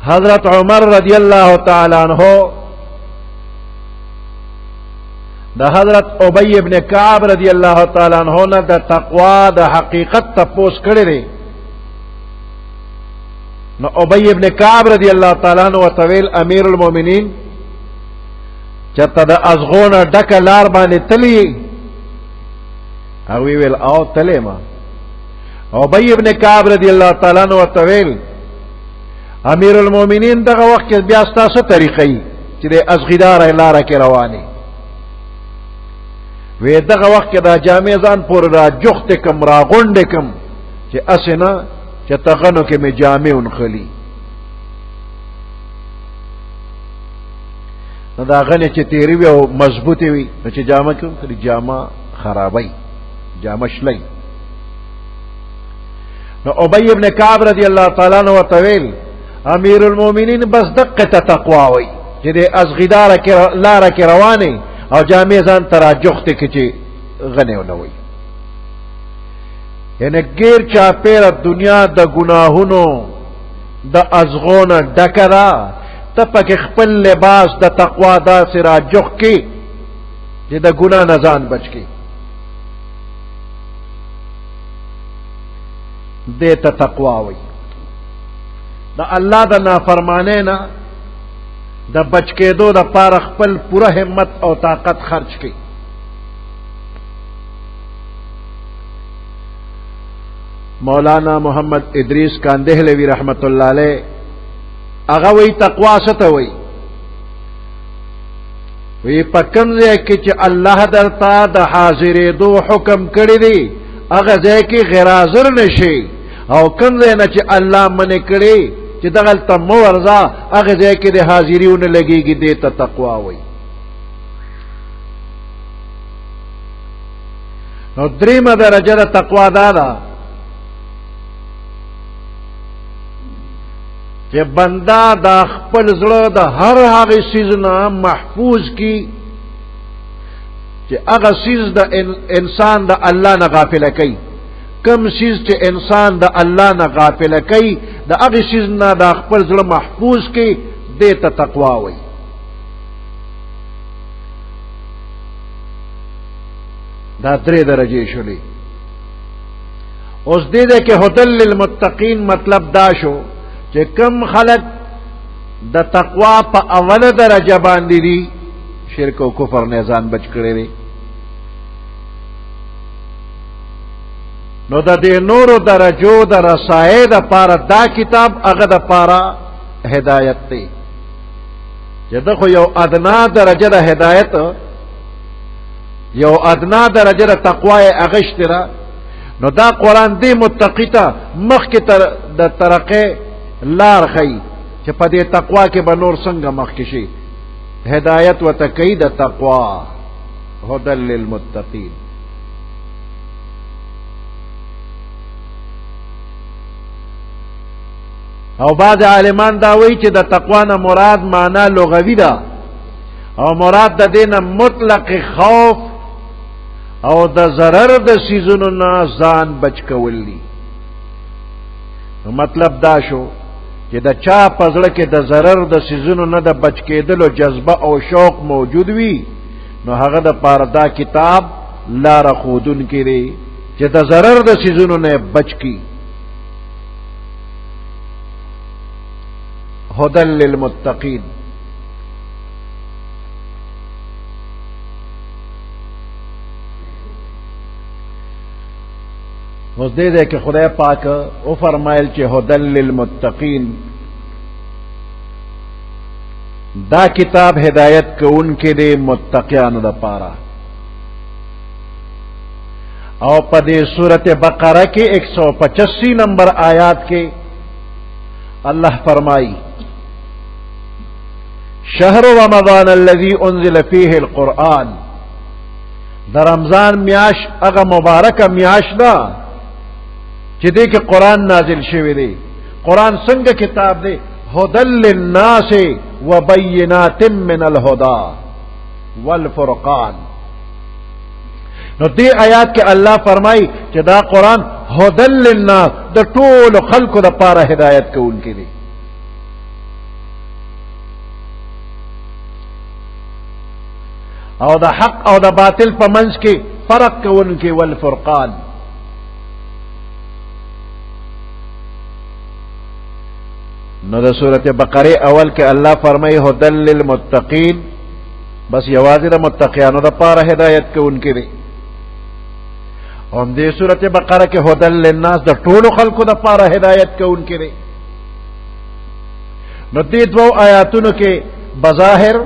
حضرت عمر رضی اللہ تعالی عنہ دا حضرت ابی ابن کعب رضی اللہ تعالی عنہ نے دا تقوا دا حقیقت تپوس کړی دی. نو ابی ابن کعب رضی اللہ تعالی عنہ وتویل امیر المؤمنین چته د ازغونه ډک لار باندې تلی او ویل او تلی ما. ابی ابن کعب رضی اللہ تعالی عنہ وتویل امیر المؤمنین دغه وخت کې بیا ستاسو طریقې چې د ازغیدار لاره کې رواني وې دغه وخت کې دا جامع ځان پور را جخت کم را غونډ کم چې اسنه چې تغنو کې می جامع انخلی نو دا غنه چې تیری وي او مضبوطی وي چې جامع کوم خري جامع خرابای جامع شلای. نو ابی ابن کعب رضی اللہ تعالی عنہ وتویل امیر المؤمنین بس دقه تقوا وي چې د ازغیدار کې لار کې رواني او جامع ځان تراجخت کې چې غنه ونوي. یعنی غیر چا پیر دنیا د گناهونو د ازغونه ډکرا ته پکې خپل لباس د تقوا دا سره جوخ کې چې د ګناه نه ځان بچ کې دې ته تقوا وي. د الله د نافرمانه نه د بچ کېدو د پاره خپل پوره همت او طاقت خرج کړي. مولانا محمد ادریس کاندهلوی رحمت الله علیه هغه وی تقوا څه وی وی پکم ځای کې چې الله درته د حاضرې دو حکم کړی دی هغه ځای کې غیر حاضر نشي او کوم ځای نه چې الله منع کړی چې دغلته مو ورځه هغه ځای کې د حاضریونه لګيږي دې ته تقوا وی. نو دریمه درجه د تقوا دا ده چې بندا د خپل زړه د هر هغه سیز نه محفوظ کی چې هغه سیز د انسان د الله نه غافل کوي. کم سیز چې انسان د الله نه غافل کوي د هغه سیز نه د خپل زړه محفوظ کی دې ته تقوا وي. دا درې درجه شولې. اوس دې کې هدل للمتقین مطلب دا شو چې کم خلق د تقوا په اوله درجه باندې دي شرک او کفر نه ځان بچ کړي دي نو د دې نورو درجو د رسایې د پاره دا کتاب هغه د پاره هدایت دی چې دا خو یو ادنا درجه د هدایت یو ادنا درجه د تقوا اغشتره نو دا قرآن دی متقی ته مخکې د ترقې لار خی چې په دې تقوا کې به نور څنګه مخکې شي هدایت و تقید تقوا هدل للمتقین. او بعض عالمان دا وایي چې د تقوا نه مراد معنا لغوي ده او مراد د دې نه مطلق خوف او د ضرر د سيزونو نه ځان بچ کول دي. مطلب دا شو چې د چا پزړه کې د ضرر د سيزونو نه د بچ کېدلو جذبه او شوق موجود وي نو هغه د پاره دا کتاب لار خودون کړي چې د ضرر د سيزونو نه بچ کی. هدل للمتقین. اوس دې کې خدای پاک او فرمایل چې هدل للمتقین دا کتاب هدایت کوونکې دې متقیانو لپاره. او په دې سورته بقره کې 185 نمبر آیات کې الله فرمایي شهر رمضان الذي انزل فيه القرآن دا رمضان میاش هغه مبارکه میاش ده چې دې کې قرآن نازل شوی دی. قرآن څنګه کتاب دی؟ هدل للناس وبينات من الهدى والفرقان. نو دې آیات کې الله فرمایي چې دا قرآن هدل للناس د ټول خلکو د پاره هدایت کوونکی دی. او د حق او د باطل په منځ کې فرق کوونکی والفرقان. نو د سورته بقره اول کې الله فرمایي هدل للمتقین بس یوازې د متقینانو د پاره هدایت کوونکی دی. هم دې سورته بقره کې هدل للناس د ټول خلکو د پاره هدایت کوونکی دی. نو دې دوه آیاتونو کې بظاهر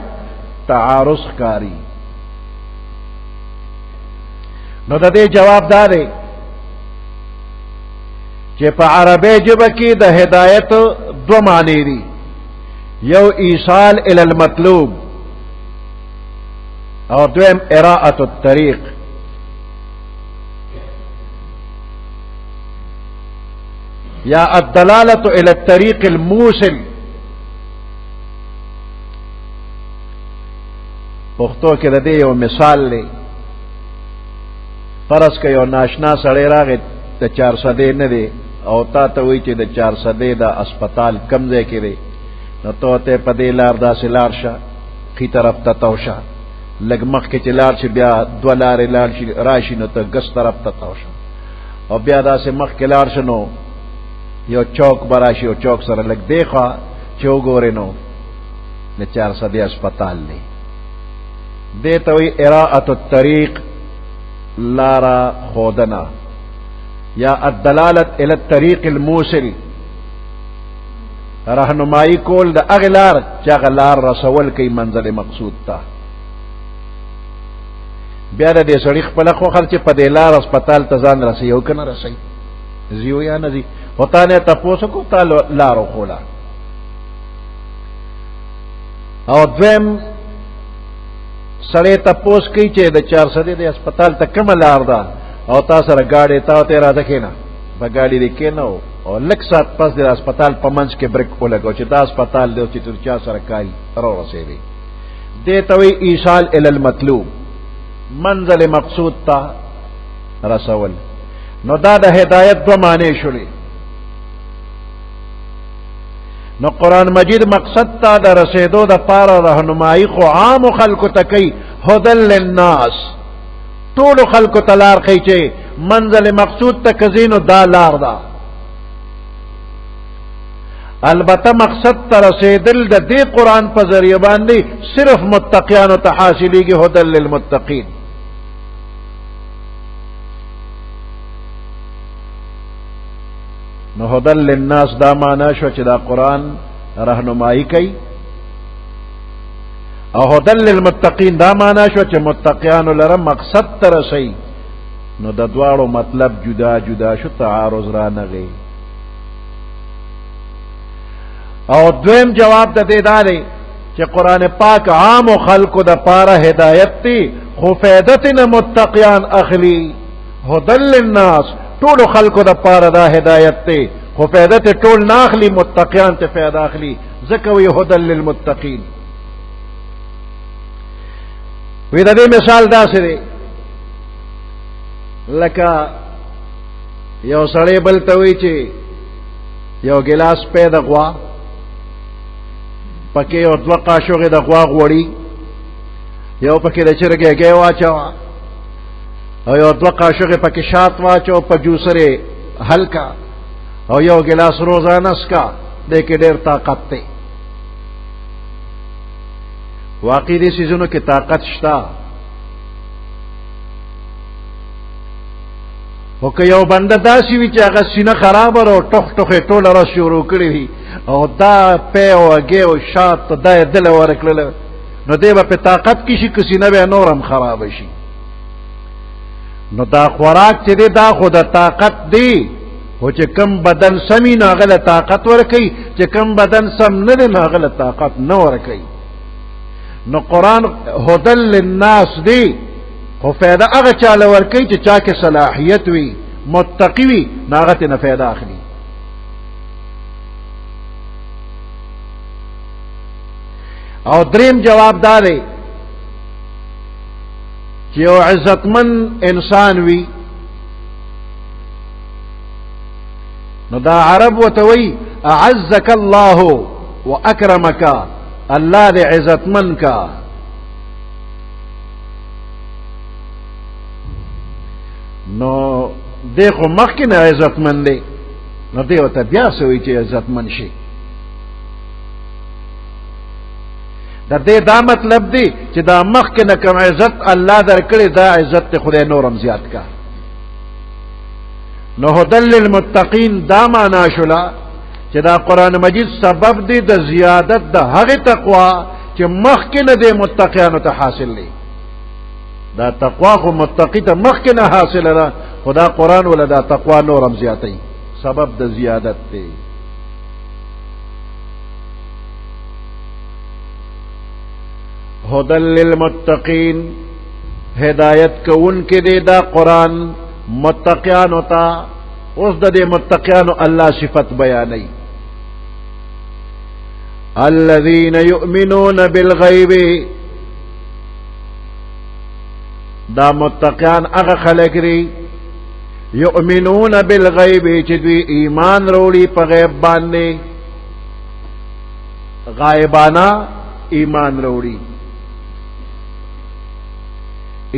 تعارض کاری. نو د دې جواب دار چې په عربی ژبه کې د هدایت دو معنی دي. یو ایصال الی المطلوب او دویم اراءة الطریق. یا الدلالة الی الطریق الموصل. پښتو کې د دې یو مثال دی. فرض که یو ناشنا سړی راغی د 400 نه دی او تا ته وایي چې د 400 د اسپیټال کم ځای کې دی نو ته په دې لار داسې لاړ شه خي طرف ته تاو شه لږ مخکې چې لاړ شي بیا دوه لارې لاړ شي راشي نو ته ګس طرف ته تاو شه او بیا داسې مخکې لاړ شه نو یو چوک به راشي او چوک سره لږ دی خوا چې وګورې نو د 400 اسپیټال دی. دې ته وایي اراءة الطریق لارا خودنا یا الدلالت الى الطریق الموصل. رهنمایي کول د اغلار چې اغلار رسول کوي منزل مقصود ته. بیا د دې سړي خپل خو خلک په دې لار هسپتال ته ځان رسي او کنه رسي زیو یا نه زی وتا نه تاسو کو تا لارو خولا. او دویم سړی تپوس کوي چې د 400 د هسپتال ته کوم لار ده او تاسو سره گاډي تا ته را ده کینا په گاډي دې کینو او لک سات پس د هسپتال په منځ کې بریک ولګو چې دا هسپتال دی چې تر چا سره کاری را رسېږي. دې ته وی ایصال ال المطلوب منزل مقصود تا رسول. نو دا د هدایت دو معنی شولې. نو قرآن مجید مقصد تا د رسیدو د پاره راهنمایي خو عام خلکو ته کوي هدل للناس ټول خلکو ته لار کوي چې منزل مقصود ته کزینو دا لار ده. البته مقصد ته رسیدل د دې قرآن په ذریعہ باندې صرف متقیانو ته حاصلېږي هدل للمتقین. نو هدل للناس دا معنا شو چې دا قرآن رهنمایي کوي او هدل للمتقین دا معنا شو چې متقیانو لره مقصد ته رسي. نو د دواړو مطلب جدا جدا شو تعارض را نغی. او دویم جواب د دې داري چې قرآن پاک عام خلقو د پاره هدایت دی خو فائدت نه متقیان اخلي. هدل للناس ټول خلقو د پاره دا هدایت دی خو فائدت ټول ناخلی متقیان ته فائدہ اخلي ځکه وی هدل للمتقین. وی د دې مثال دا سره لکه یو سړی بل ته وی چې یو ګلاس په د غوا پکې او دوه قاشوغه د غوا غوړي یو پکې د چرګې واچو او یو دوه قاشوغه پکې شات واچو په جوسره هلکا او یو ګلاس روزانه اسکا د کې ډېر طاقت دی. واقعي دې سيزونو کې طاقت شتا او که یو بنده داسي وي چې هغه سینه خراب او ټوخ ټوخه ټول را شروع کړی وي او دا په اوګه او شات د دل ورکړل نو دې په طاقت کې شي که سینه به نورم خراب شي. نو دا خوراک چې دی دا خو د طاقت دی او چې کم بدن سمی ناغله طاقت ورکي چې کم بدن سم نه دی ناغله طاقت نه ورکي. نو قرآن هدل للناس دی خو فائدہ هغه چاله ورکي چې چا کې صلاحیت وي متقی وي ناغه ته نه فائدہ اخلي. او دریم جواب داري چې یو عزتمن انسان وي نو دا عرب وتوي اعزك الله واكرمك الله دې عزتمن کا. نو دیکھو مخکې نه عزتمن دی نو دی ورته بیا سوي چې عزتمن شي. د دې دا مطلب دی چې دا مخکې نه کوم عزت الله درکړي دا عزت ته خدای نورم زیات کا. نو هدل للمتقین دا معنا شولا چې دا قرآن مجید سبب دی د زیادت د هغه تقوا چې مخکې نه د متقینو ته حاصل دی. دا تقوا خو متقی ته مخکې نه حاصل ده خدا قرآن ولا دا تقوا نورم زیاتی سبب د زیادت دی. هدل للمتقین ہدایت کون کے دے دا قرآن متقیان ہوتا اس دا دے متقیان اللہ صفت بیانی الذین یؤمنون بالغیب دا متقیان اغا خلق ری یؤمنون بالغیب چدوی ایمان روڑی پا غیب باندے غائبانا ایمان روڑی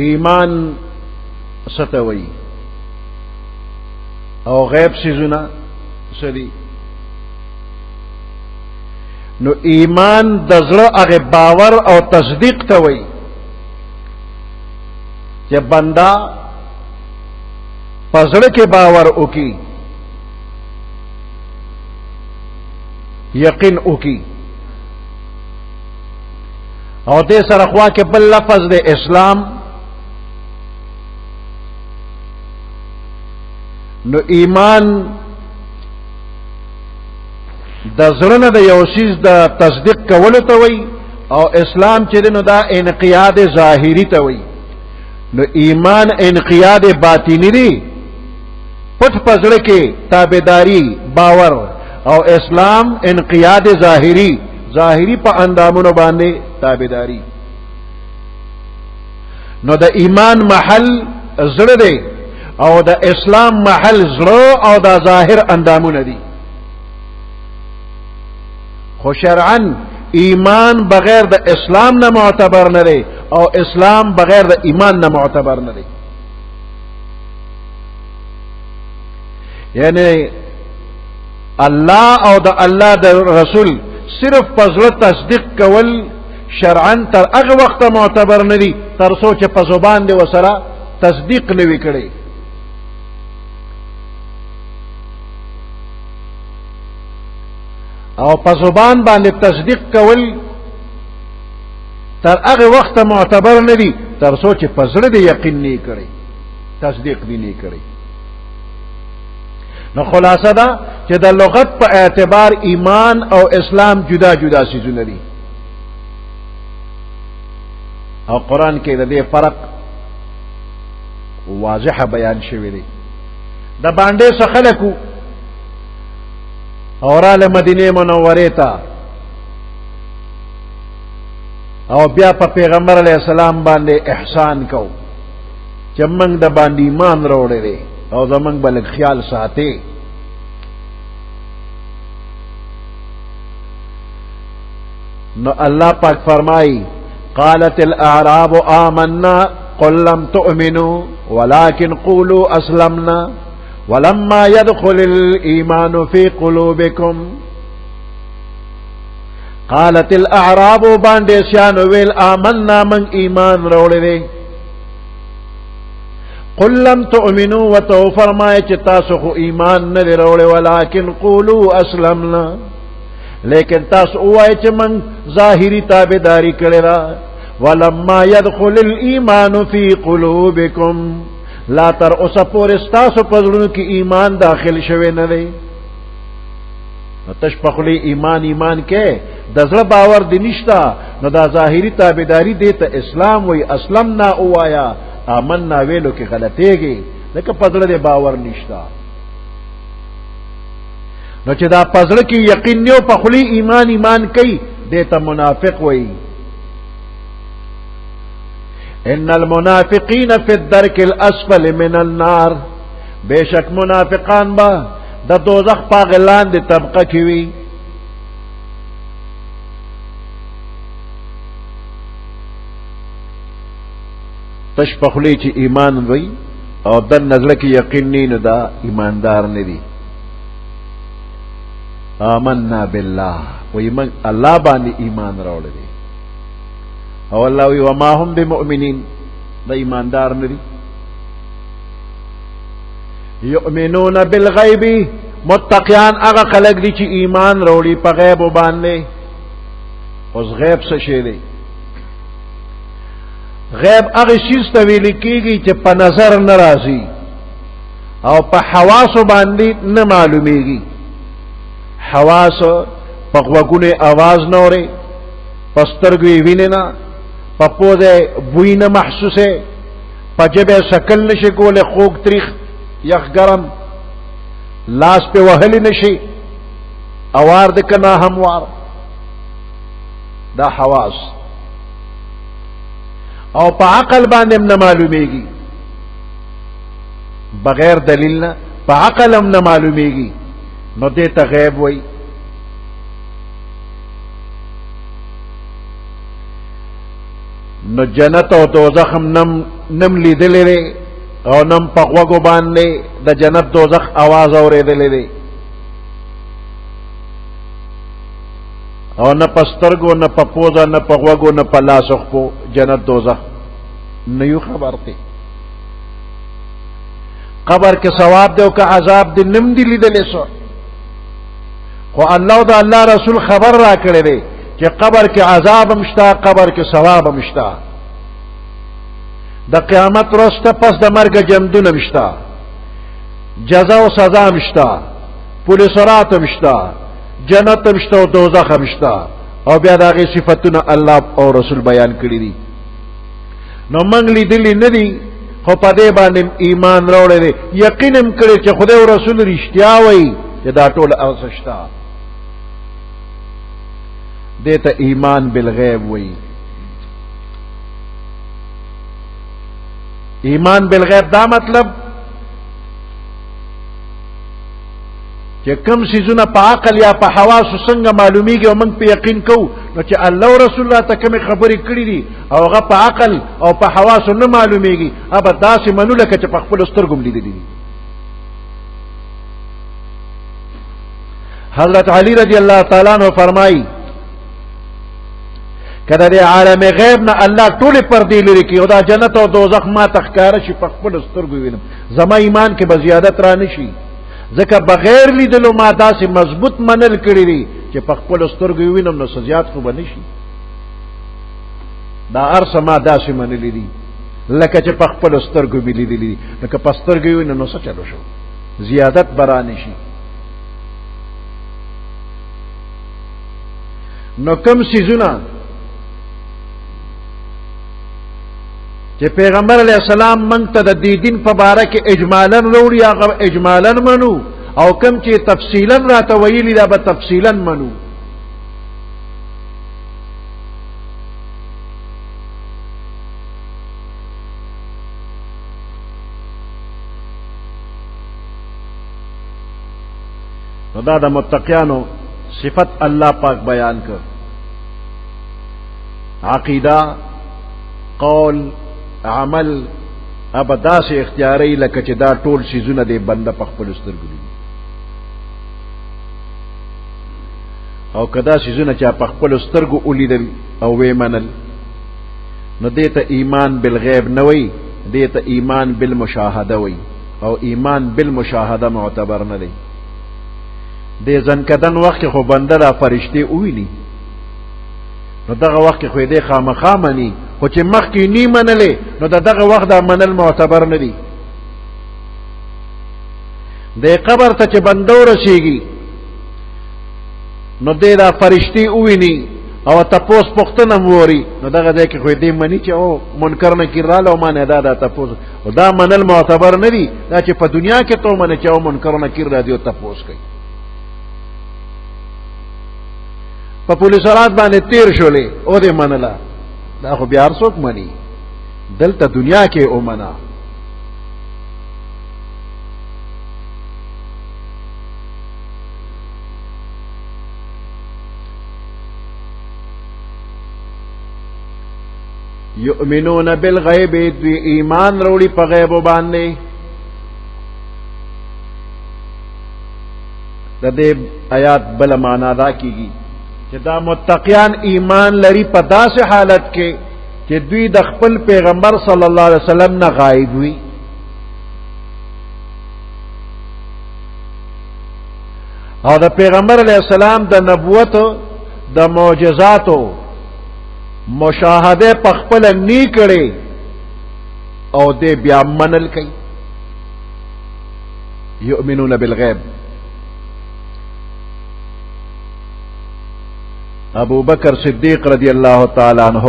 ایمان ستوي او غیب سيزونه سدي نو ایمان د زړه هغه باور او تصدیق ته وي چې بندا پزړه کې باور وکي یقین اکی. او دې سره خوا کې بل لفظ د اسلام. نو ایمان د زړه د یو شیز د تصدیق کولو ته وای او اسلام چې نو دا انقیاد ظاهری ته وای. نو ایمان انقیاد باطینی دی پټ پزړه کې تابعداري باور او اسلام انقیاد ظاهری ظاهری په اندامونو باندې تابعداري. نو د ایمان محل زړه دی او د اسلام محل زړه او د ظاهر اندامونه دي. خو شرعاً ایمان بغیر د اسلام نه معتبر نه دی او اسلام بغیر د ایمان نه معتبر نه دی. یعنی الله او د الله د رسول صرف پزړه تصدیق کول شرعاً تر هغه وخت معتبر نه دي تر څو چې په زبان دی وسره تصدیق نه وی کړي. او په زبان باندې تصدیق کول تر هغه وخت معتبر نه دي تر څو چې په زړه دی یقین نه کړي تصدیق دی نه کړي. نو خلاصه دا چې د لغت په اعتبار ایمان او اسلام جدا جدا سيزونه دي او قرآن کې د دې فرق واضح بیان شوی دی. د باندې څخه خلکو اوراله مدینه منوره ته او بیا په پیغمبر علیه السلام باندې احسان کو چې موږ د باندې ایمان وروړي دي او زمونږ بل خیال ساتي. نو الله پاک فرمای قالت الاعراب آمنا قل لم تؤمنوا ولكن قولوا اسلمنا ولما يدخل الايمان في قلوبكم. قالت الاعراب باندې شان ویل آمنا من ایمان وروړي دي. قل لم تؤمنوا وتو فرمای چې تاسو خو ایمان نه وروړي ولكن قولوا اسلمنا لیکن تاسو وای چې من ظاهری تابعداري کړی را. ولما يدخل الايمان في قلوبكم لا تر اوسه پورې تاسو په زړونو کې ایمان داخل شوی نه دی. تش پخلی ایمان کې د زړه باور دی نشتا نو دا ظاهری تابعداري دی ته اسلام وای اسلمنا اوایا آمنا ویلو کې غلطيږي لکه په زړه دی باور نشتا. نو چې دا په زړه کې یقین نیو پخلی ایمان کوي دیتا منافق وای. ان المنافقین فی الدرک الاسفل من النار بیشک منافقان با د دوزخ پاغلان دی طبقه کی وی. تش پخلی چی ایمان وی او دن نزله کی یقین نی نو دا ایماندار ندی. آمنا بالله وی من اللہ باندې ایمان راوړی دی او الله وی وما هم بمؤمنین دا ایماندار ندی. یؤمنون بالغیب متقیان هغه خلق دي چې ایمان راوړي په غیب باندې. اوس غیب څه شی دی؟ غیب هغه شی ته ویل کیږي چې په نظر ناراضي او په حواس باندې نه معلومیږي. حواس په غوګونه आवाज نه اوري، په سترګې ویني نه، په پوزه بوی نه محسوسه، په جبه شکل نشي کوله، خوږ تریخ یخ ګرم لاس په وهلی نشي، اوار د کنا هموار. دا حواس. او په عقل باندې نه معلومیږي، بغیر دلیل نه په عقل هم نه معلومیږي، نو دې ته غیب وای. نو جنت او دوزخ هم نم لیدلې او نم په غوږو باندې د جنت دوزخ आवाज اورېدلې دي، او نه پسترګو نه په پوزا نه په غوږو نه په لاسو خو جنت دوزخ نه یو خبر ته. قبر کې ثواب دی او که عذاب دی نم دی لیدلې سو. خو الله دا الله رسول خبر را کړی دی چې قبر کې عذاب مشتا، قبر کې ثواب مشتا، د قیامت ورځ ته پس د مرګ جمدون مشتا، جزا او سزا مشتا، پولیس صراط مشتا، جنت مشتا او دوزخ مشتا، او بیا دغه صفاتونه الله او رسول بیان کړی دي. نو موږ لیدلی نه دي خو په دې باندې ایمان راوړی دی، یقین هم کړی چې خدای او رسول رښتیا وایي چې دا ټول اوسشتا. دیتا ایمان بالغیب وی. ایمان بالغیب دا مطلب چې کم سیزونه په عقل یا په حواس څنګه معلومیږي او موږ په یقین کوو، نو چې الله او رسول الله ته کومې خبرې کړې دي او هغه په عقل او په حواس نه معلومیږي، ابا داسې منو لکه چې په خپل سترګو لیدلي دي. حضرت علی رضی اللہ تعالی عنہ فرمائی کله د عالم غیب نه الله ټول پردې لري کی او دا جنت او دوزخ ما تخکار شي په خپل سترګو وینم، زما ایمان کې به زیادت را نشي، ځکه بغیر لیدلو ما داسې مضبوط منل کړی دي چې په خپل سترګو وینم نو زیات خو به نشي. دا ارسه ما داسې منلې دي لکه چې په خپل سترګو مې لیدلې دي، لکه په سترګو وینم نو څه چلو شو، زیادت برا نشي. نو کم سیزونه چې پیغمبر علیہ السلام منگ تا دا دی دین پا بارک اجمالا روڑی آغا اجمالا منو، او کم چې تفصیلا را تویلی دا با تفصیلا منو. نو دا دا متقیانو صفت اللہ پاک بیان کر، عقیدہ، قول، عمل، ابدا سے اختیاری لکه چې دا ټول سيزونه دی بنده په خپل سترګو دي، او کدا سيزونه چې په خپل سترګو ولیدل او وې منل، نو دیته ایمان بالغیب نه وي، دیته ایمان بالمشاهده وي، او ایمان بالمشاهده معتبر نه دی. دې ځنکدن وخت خو بنده را فرشتي وویني، نو دغه وخت خو دې خامخا مني، خو چې مخکې نی منلې نو دغه وخت دا منل معتبر نه دي. د قبر ته چې بندو رسیږي نو دې دا فرشتي وویني او تپوس پختنه موري، نو دغه ځای کې خو دې مني چې او منکر نه کیراله او مانه دا تپوس، او دا منل معتبر نه دي. دا چې په دنیا کې ته منه چې او منکر نه کیر را دی او تپوس کوي. په پولیسرات باندې تیر شولې او دې منله، دا خو بیا هر څوک مني، دلته دنیا کې او منا. یؤمنون بالغیب، دوی ایمان وروړي په غیب باندې. د دې آیات بل معنا دا کیږي چې دا متقیان ایمان لري په داسې حالت کې چې دوی د خپل پیغمبر صلی الله علیه وسلم نه غایب وي، او د پیغمبر علیه السلام د نبوت د معجزاتو مشاهده په خپل نی کړي او دې بیا منل کوي. یؤمنون بالغیب. ابو بکر صدیق رضی اللہ تعالی عنہ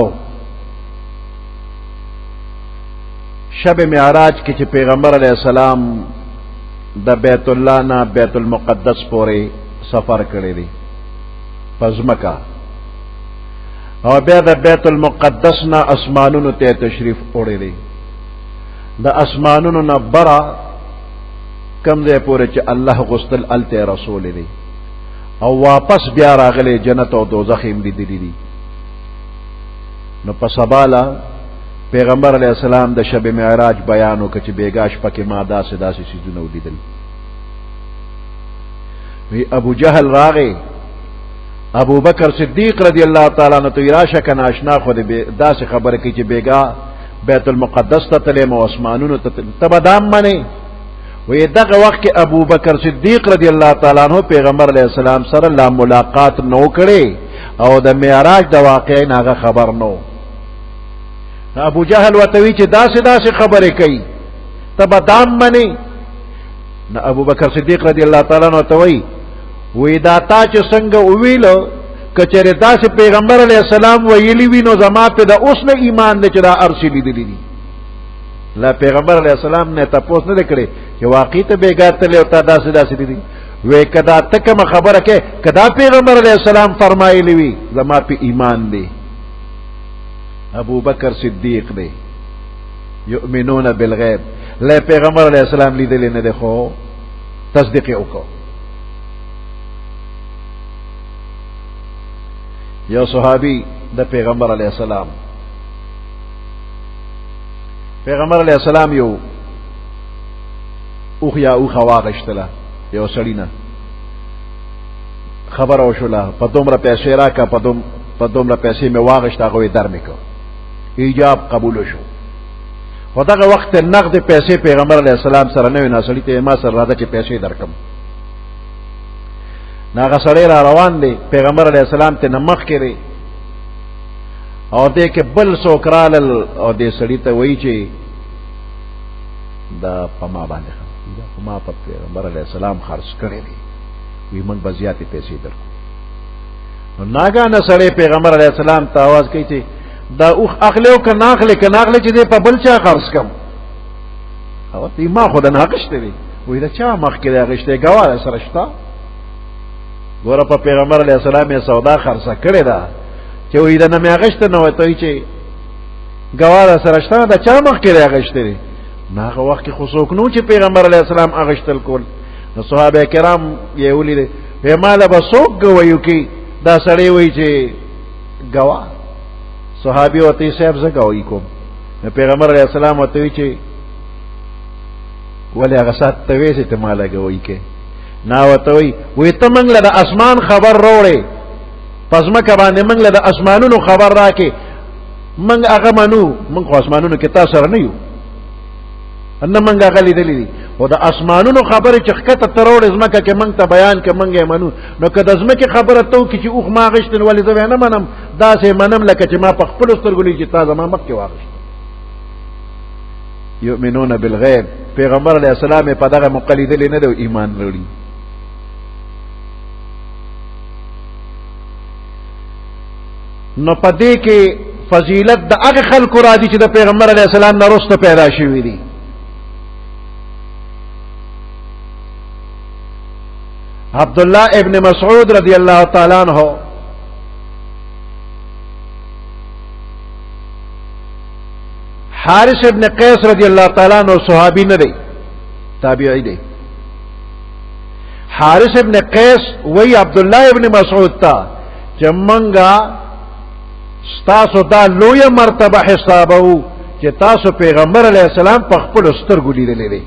شب معراج کی چې پیغمبر علیہ السلام د بیت الله نه بیت المقدس پورې سفر کړی دی پزمکا، او بیا د بیت المقدس نه اسمانونو ته تشریف وړی دی. د اسمانونو نه برا کم ځای پورې چې الله غسل الته رسول دی، او واپس بیا راغلی جنت او دوزخ هم لیدلی دي. نو په سباله پیغمبر علیہ السلام د شب معراج بیان وکړ چې بیګاش پکې ما داسې سيزونه ولیدل. وی ابو جهل راغی، ابو بکر صدیق رضی اللہ تعالی عنہ تو راشه کنه آشنا خو داسې خبره کوي چې بیګا بیت المقدس ته تلم او اسمانونو ته تبدام منه، وی دغه وخت کې ابو بکر صدیق رضی الله تعالی عنہ پیغمبر علیہ السلام سره لا ملاقات نو کړي او د معراج د واقعې ناغه خبر نو. ابو جهل وتوی چې داسې خبره کوي تب دام منی. نو ابو بکر صدیق رضی الله تعالی عنہ توی وی دا تا چې څنګه ویلو کچره داسې پیغمبر علیہ السلام ویلی وی نو زما په د اوس نه ایمان نه چې دا ارسلی دی. لا پیغمبر علیہ السلام نے تپوس نه کړي چې واقعي ته بیګاتل او تا داسې دي وې کدا تکم خبره کې کدا پیغمبر علیہ السلام فرمایلی وی زما په ایمان دی. ابو بکر صدیق دی یؤمنون بالغیب. لا پیغمبر علیہ السلام لیدل نه دی خو تصدیق وکړو. یو صحابی د پیغمبر علیہ السلام علیہ السلام یو اوخ یا اوخ واغشتلا یو سړینا خبر او شولا په دومره پیسې راکا په دومره پیسې مې واغشتا غوې در مې کو ایجاب قبول شو. خدغه وخت نقد پیسې پیغمبر علیہ السلام سره نه وینا سړی ته ما سره راځه چې پیسې درکم. ناغه سړی را روان دی پیغمبر علیہ السلام ته نمخ کړي او دې کې بل سوکرال او دې سړی ته وایي چې دا پما باندې ما په پیغمبر علیہ السلام خرج کړی دی وی موږ بزیاتې پیسې درکو. نو ناګانه سړی پیغمبر علیہ السلام ته आवाज کوي چې دا اوخ اخلو ک ناخله چې دې په بل چا خرج کم او تی ما خو د ناقشته وی وی دا چا مخ کې راغشته ګواره سره شتا ګوره په پیغمبر علیہ السلام یې سودا خرڅه کړې ده چې وې دا نه مې اغشته نو ته چې ګواره سره شته دا چا مخ کې راغشته دي. ناغه وخت کې خصوص نو چې پیغمبر علیہ السلام اغشتل کول. نو صحابه کرام یې ولید په مال به سوق گویو کې دا سړی وای چې گوا صحابي وته صاحب زګوي کوم. نو پیغمبر علیہ السلام وته چې ولې هغه سات ته وې چې ته مال گوي کې نا وته وي ته منګله د اسمان خبر وروړې پزما کا باندې منګله د اسمانونو خبر راکې منګ هغه منو منګ خو اسمانونو کې تاسو سره نه یو ان منګ هغه لیدلې او د اسمانونو خبره چې خکته تروړې زمکه کې منګ ته بیان کې منګ یې منو. نو که د زمکه خبره ته کې چې اوخ ما غشتن ولې زه نه منم دا سه منم لکه چې ما په خپل سترګو چې تاسو ما مخ کې واغشت. یؤمنون بالغیب. پیغمبر علیہ السلام په دغه مقلدل نه دی ایمان لري. نو پدې کې فضیلت د هغه خلکو را دي چې د پیغمبر علیہ السلام نه وروسته پیدا شوي دي. عبدالله ابن مسعود رضی اللہ تعالی عنہ حارث ابن قیس رضی اللہ تعالی عنہ صحابی نه دی تابعی دی. حارث ابن قیس وی عبدالله ابن مسعود تا چې منګه ستاسو دا لویه مرتبه حسابو چې تاسو پیغمبر علیہ السلام په خپل سترګو لیدلې دي.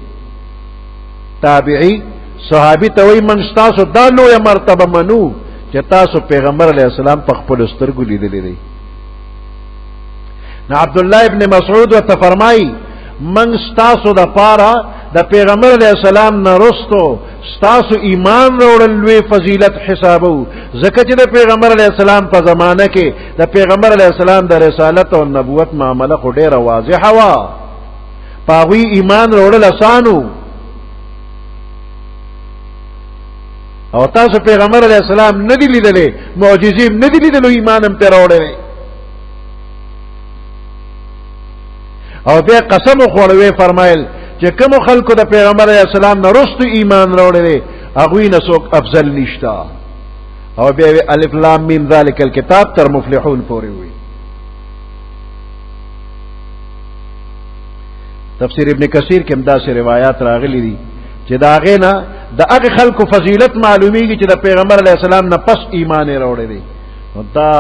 تابعی صحابی ته وی من ستاسو دا لویه مرتبه منو چې تاسو پیغمبر علیہ السلام په خپل سترګو لیدلې دي. نو عبدالله ابن مسعود ورته فرمایي من ستاسو د پاره د پیغمبر علیہ السلام نه رستو ستاسو ایمان وروړل لوی فضیلت حسابو ځکه چې د پیغمبر علیہ السلام په زمانه کې د پیغمبر علیہ السلام د رسالت او نبوت معاملہ خو ډیره واضحه وا پاوی ایمان وروړل آسانو او تاسو پیغمبر علیہ السلام ندی لیدلې معجزې ندی لیدلو ایمان هم پر وروړل او بیا قسم خوړوي فرمایل چې کوم خلکو د پیغمبر علیہ السلام نه رستو ایمان راوړل هغه نه څوک افضل نشتا او بیا الف لام میم ذالک الکتاب تر مفلحون پورې وي. تفسیر ابن کثیر کې همداسې روایت راغلي دي چې دا غینا د هغه خلکو فضیلت معلومیږي چې د پیغمبر علیہ السلام نه پس ایمان راوړل دي. دا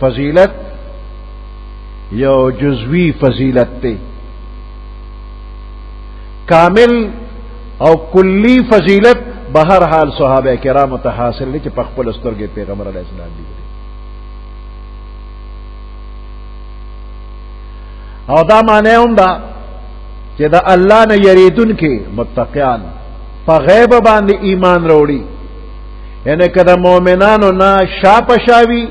فضیلت یو جزوی فضیلت ته کامل او کلی فضیلت بہر حال صحابہ کرام ته حاصل دي چې په خپل سترګې پیغمبر علیہ السلام دی. او دا معنی هم دا چې دا الله نه یریدون کې متقیان په غیب باندې ایمان وروړي، یعنی کله مؤمنانو نه شاپشاوي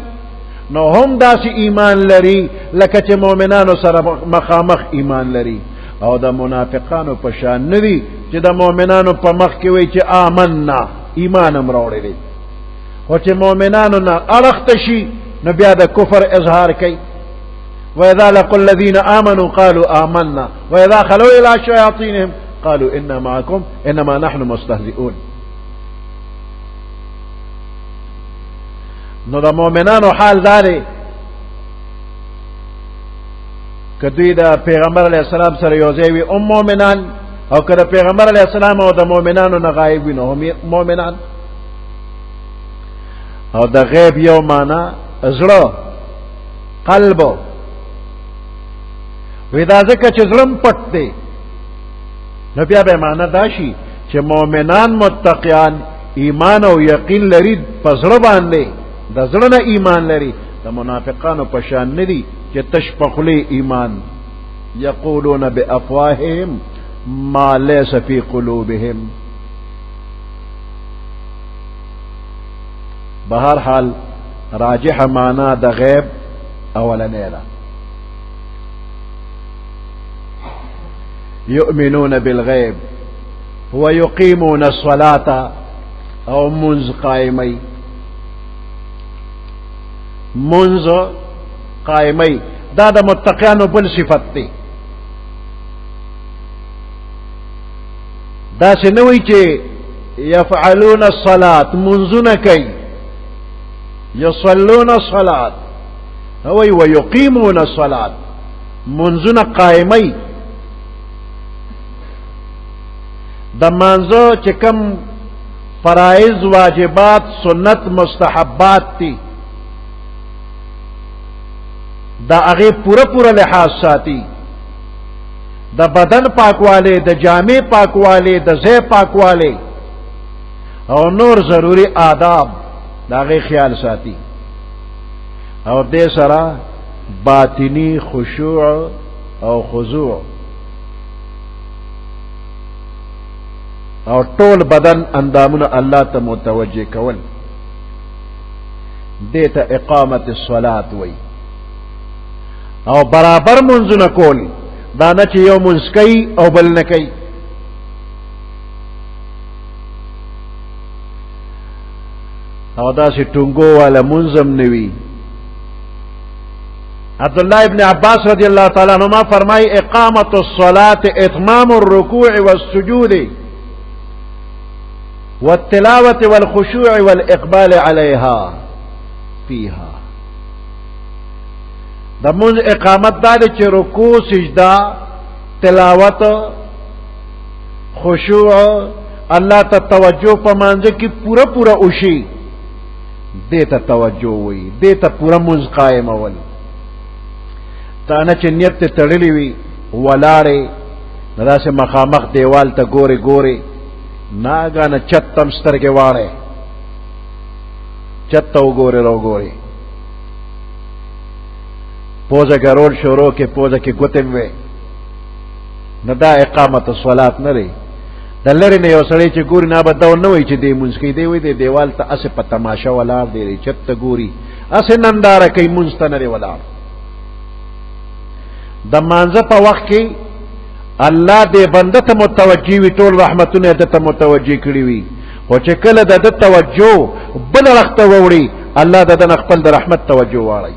نو هم داسې ایمان لري لکه چې مؤمنانو سره مخامخ ایمان لري، او د منافقانو په شان نه دي چې د مؤمنانو په مخ کې وي چې آمنا ایمان هم راوړی دی، خو چې مؤمنانو نه اړخته شي نو بیا د کفر اظهار کوي. وإذا لقوا الذين آمنوا قالوا آمنا وإذا خلوا إلى شياطينهم قالوا إنا معكم إنما نحن مستهزئون. نو د مؤمنانو حال داري که دوی د پیغمبر علیه السلام سره یوځای وي هم مؤمنان، او که د پیغمبر علیه السلام او د مؤمنانو نه غایب وي نو هم مؤمنان. او د غیب یو معنا زړه قلب وی دا ځکه چې زړه پټ دی نو بیا به معنا دا شي چې مؤمنان متقیان ایمان او یقین لري په زړه باندې، د زړه نه ایمان لري، د منافقانو په شان نه دي چې تش په خولې ایمان، یقولون بافواههم ما ليس في قلوبهم. بهر حال راجح معنا د غیب اولنې ده، يؤمنون بالغيب ويقيمون الصلاة او منز قائمي، منز قائمي دا د متقیانو بل صفت دی. دا سنوي چې يفعلون الصلاة منزون كي يصلون الصلاة هو ويقيمون الصلاة منزون قائمي. د مانزو چې کم فرائض واجبات سنت مستحبات تی دا هغه پورا لحاظ ساتي، د بدن پاکواله، د جامع پاکواله، د ځای پاکواله او نور ضروری آداب دا هغه خیال ساتي، او دې سره باطنی خشوع او خضوع او ټول بدن اندامونه الله ته متوجه کول، دیتا اقامت الصلاة وی. او برابر منځونه کول، دا نه چې یو منځ کوي او بل نه کوي. او داسې ټونګو والا منظم نوي. عبدالله ابن عباس رضی اللہ تعالی عنہما فرمائی اقامت الصلاة اتمام الرکوع والسجود والتلاوة والخشوع والإقبال عليها فيها. دا منز اقامت داری چه رکوع سجدہ تلاوت خشوع اللہ تا توجہ پا مانزے کی پورا اوشی دیتا توجہ ہوئی، دیتا پورا منز قائم اول. تانا چه نیت تے تڑلی وی ولارے ندا سے مخامخ دیوال تا گورے ناگانا چتم سترگے وارے چتا و گورے رو گورے پوزا کا رول شورو کے پوزا کے گتم وے ندا اقامت الصلاة نرے دلری نے یو سڑی چه گوری نابا دو نوی چه دی منسکی دی وی دی دیوال تا اسے پا تماشا ولار دی ری چتا گوری اسے نندارا کئی منستا نرے ولار. دا مانزه په وخت کې الله دې بنده ته متوجي وي، ټول رحمتونه دې ته متوجي کړی وي، خو چې کله د توجه بل وخت ووري الله د خپل د رحمت توجه واړي.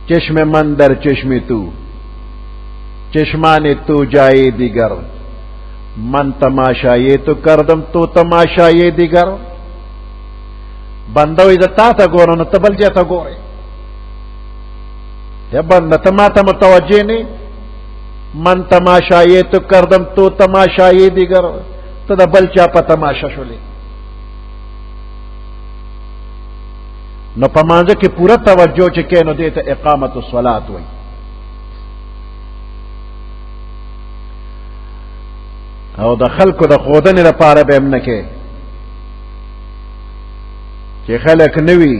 چشم من در چشم تو چشمان تو جائے دیگر من تماشایے تو کردم تو تماشایے دیگر. بنده وي تا ته ګورو نو ته بل ځای ته ګورې، یا بندہ تماتا متوجہ نہیں من تماشایے تو کردم تو تماشایے دیگر تو دا بل چاپا تماشا شلے. نو پمانزے کی پورا توجہ چکے نو دیتا اقامت الصلاة ہوئی. او دا خلق دا خودن دا پارا بیم نکے چی خلق نوی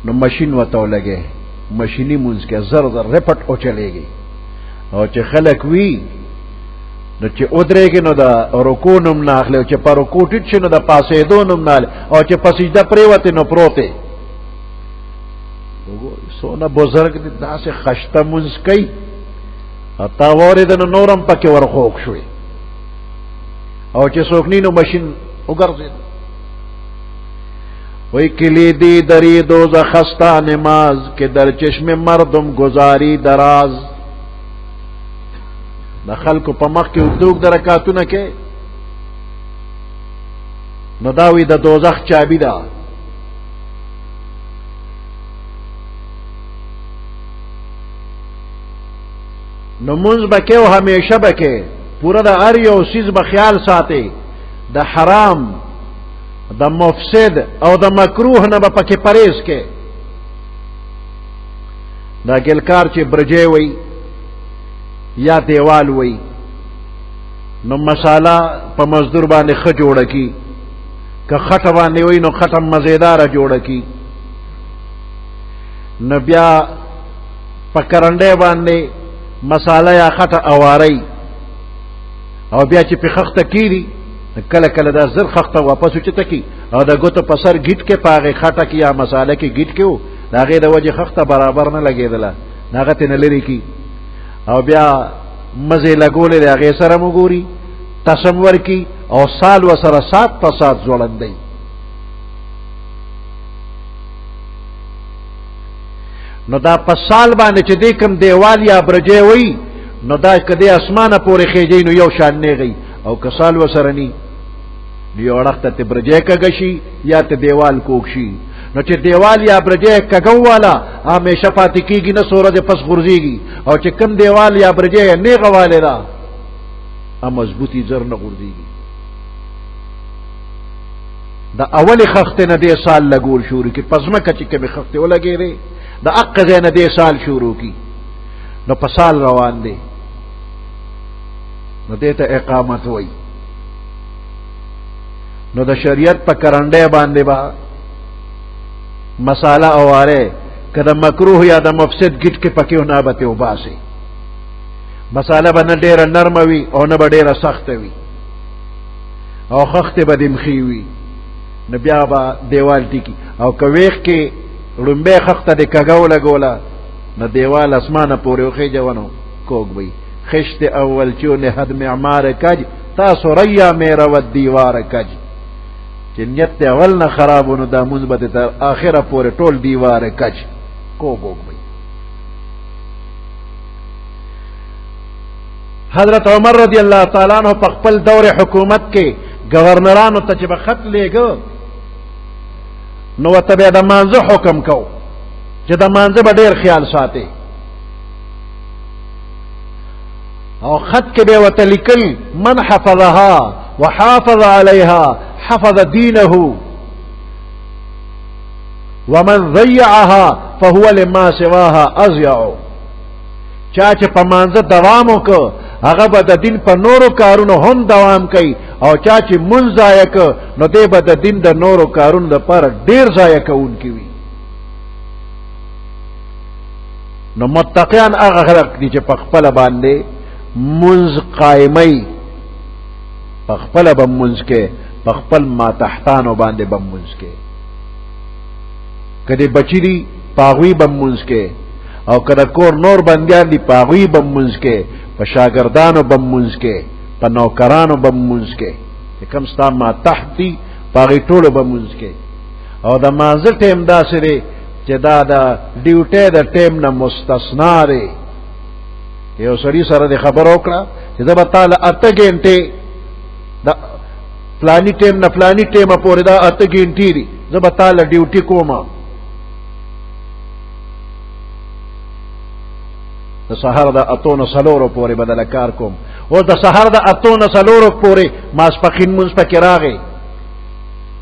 نو مشین و تو لگے مشینی منځ کې زر زر رپټ او چلےږي او چې خلک وی نو چې ودرېږي نو دا رکوع نوم نه اخلي او چې په رکوع ټیټ شي نو د پاسېدو نوم نه اخلي او چې په سجده پرېوتې نو پروتې سونه بزرګ دي داسې خشته منځ کوي او تا واورېده نو نورم پکې ورخوږ شوې او چې څوک نی نو مشین وګرځېد وی کلیدی دری دوزخ خستا نماز که در چشم مردم گزاری دراز د خلکو په مخ کې اوږد اوږد رکعتونه کې نو دا وی د دوزخ چابي ده نو منځ به کې او همیشه به کې پورا د هر یو څیز به خیال ساتي د حرام د مفسد او د مکروه نه به پکې پرهیز کې دا ګلکار چې برجې وي یا دیوال وي نو مساله په مزدور باندې ښه جوړه کی که خټه باندې وي نو خټه مزیداره جوړه کی نو بیا په کرنډې باندې مساله یا خټه اواري او بیا چې په خخته کیری کله کله دا زر خخته واپس چته کی او دا ګوت په سر گیټ کې پاغه خټه کی یا مساله کې گیټ کې وو دا غي د وجه خخته برابر نه لګیدله ناغه تن لري کی او بیا مزه لګولې دا غي سره مګوري تصور کی او سال و سره سات په سات ځوړندې نو دا په سال باندې چې دې کوم دیوال یا برجې وي نو دا کدی اسمانه پورې خېجې نو یو شان نه غي او کسال وسرنی یو وخت ته برجې کګشي یا ته دیوال کوکشي نو چې دیوال یا برجې کګو والا همیشه پاتې کیږي نه سورج پس غورځيږي او چې کم دیوال یا برجې نه غواله دا ا مضبوطی زر نه غورځيږي دا اولی خخت نه دې سال لګول شروع کی پسمه کچ کې به خخت ولګېره دا اقزه نه دې سال شروع کی نو په سال روان دي نو دیتا اقامت وی نو دا شریعت پا کرنڈے باندے با مسالہ اوارے که دا مکروح یا دا مفسد گٹ کے پکیو نابتے و باسی مسالہ با نا دیر نرم وی او نا با دیر سخت وی او خخت با دمخی وی نبیا با دیوال ٹکی او که ویخ کے رنبے خخت دے کگو لگولا نا دیوال اسمان پوری و خیجا ونو کوگ بی خشت اول چون حد معمار کج تاسو ریا میرا و دیوار کج چې نیت اول نه خرابونو دا مثبت تر اخره پورې ټول دیوار کج کوګوګ وي حضرت عمر رضی الله تعالی عنہ په خپل دور حکومت کې گورنرانو ته چې خط لېګو نو تبع د مانزه حکم کو چې د مانزه به ډېر خیال ساتي او خط کې به وتلکل من حفظها وحافظ عليها حفظ دينه ومن ضيعها فهو لما سواها اضيع چا چې په مانزه دوام وکړ هغه به د دین په نورو کارونو هم دوام کوي او چا چې مونږ ضایع کړ نو دی به د دین د نورو کارونو لپاره ډیر ضایع کوونکی وي نو متقیان هغه خلک دي چې په خپل باندې منز قائمی پخپل بم منز کے پخپل ما تحتانو باندے بم منز کے کدی بچی دی پاغوی بم منز کے او کدا کور نور بندیان دی پاغوی بم منز کے پا شاگردانو بم منز کے پا نوکرانو بم منز کے کم ستا ما تحت دی پاغی ټولو بم منز کے او دا مانزر ٹیم دا سرے چه دا ډیوټه دا ٹیم نا مستثنا رے یو سړي سره د خبر وکړه چې دا به تعالی 8 غنټه دا پلانی ټیم نه پلانی ټیم پورې دا 8 غنټې دي زه به تعالی ډیوټي کوم د سحر د اتون سلورو پورې بدل کار کوم او د سحر د اتون سلورو پورې ماسپخین مونږ پکې راغی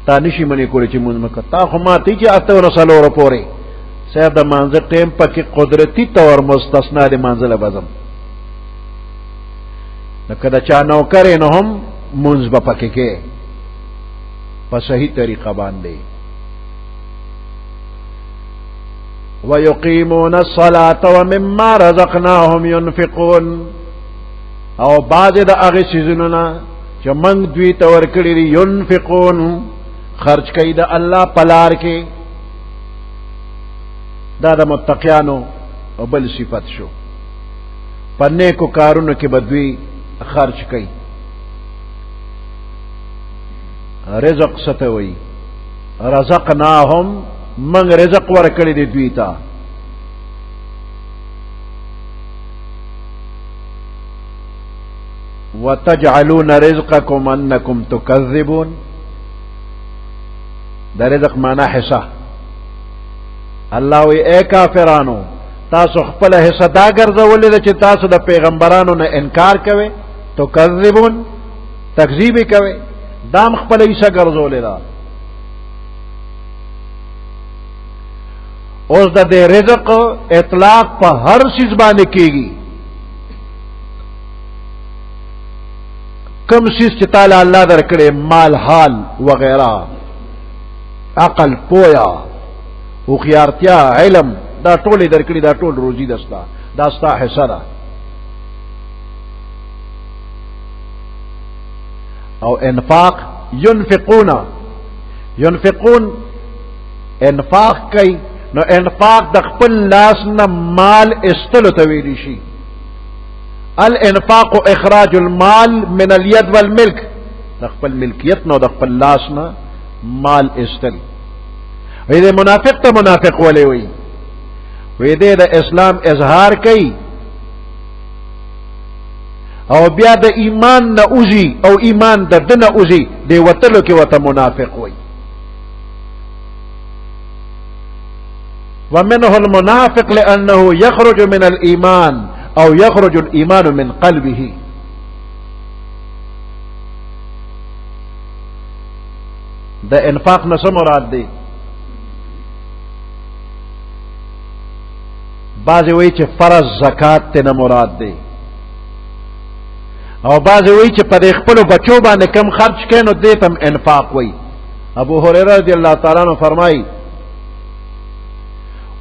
تا نشي منې کولی چې مونږ مکه تا خو ما تی چې اتون سلورو پورې صاحب د مانزه ټیم پکې قدرتی طور مستثنا د مانزله بزم نکه دا چا نوکر نو هم منځ به پکې کې په صحیح طریقه باندې ويقيمون الصلاة ومما رزقناهم ينفقون او بعض د هغه سيزونو نه چې موږ دوی ته ورکړي دي ينفقون خرج کوي د الله په لار کې دا د متقیانو او بل صفت شو په نیکو کارونو کې بدوی خرج کوي رزق ستوي رزقناهم من رزق ورکړي دي دوی ته وتجعلون رزقكم انكم تكذبون دا رزق معنا حصہ الله وی اے کافرانو تاسو خپل حصہ دا ګرځولې چې تاسو د پیغمبرانو نه انکار کوئ تکذبون تکذیب کوئ دام خپل حصہ ګرځولې دا اوس د دې رزق اطلاق په هر شی باندې کیږي کم شی چې تعالی الله درکړي مال حال وغیرہ عقل پویا او خيارتیا علم دا ټول درکړي دا ټول روزي دستا دا ستا حصہ ده او انفاق ينفقون انفاق کوي نو انفاق د خپل لاس نه مال استلو ته ویل شي الانفاق اخراج المال من اليد والملك د خپل ملکیت نو د خپل لاس نه مال استل وی دې منافق ته منافق ولې وی دې د اسلام اظهار کوي او بیا د ایمان نه اوزي او ایمان د دنه اوزي دی وتلو کې وته منافق وی ومنه المنافق لأنه يخرج من الإيمان أو يخرج الإيمان من قلبه ده انفاق نسو مراد دی بعضی وی چې فرض زکات ته مراد دی او بعضی وی چې په خپل بچو باندې کم خرج کینو دیتم انفاق وی ابو هريره رضی الله تعالی عنہ فرمایي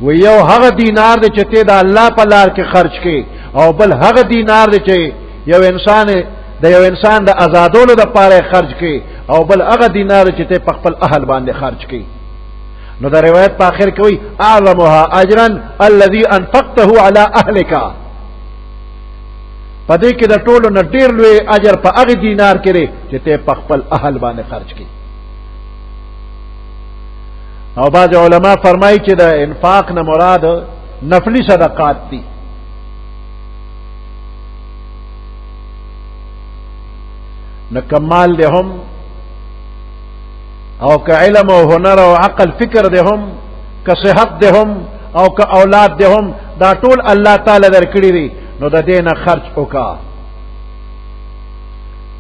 و یو هغه دینار دی چې ته د الله په لار کې خرج کې او بل هغه دینار دی چې یو انسان د آزادولو د پاره خرج کې او بل هغه دینار چې ته په خپل اهل باندې خرج کې نو دا روایت په اخر کې وی اعظمها اجرا الذي انفقته على اهلك پدې کې د ټولو نه ډیر لوی اجر په هغه دینار کې دی چې ته په خپل اهل باندې خرج کې او بعض علماء فرمایي چې د انفاق نه مراد نفلی صدقات دي نه کمال ده هم او که علم او هنر او عقل فکر ده هم که صحت ده هم او که اولاد ده هم دا ټول الله تعالی درکړي دي نو د دینه خرج وکا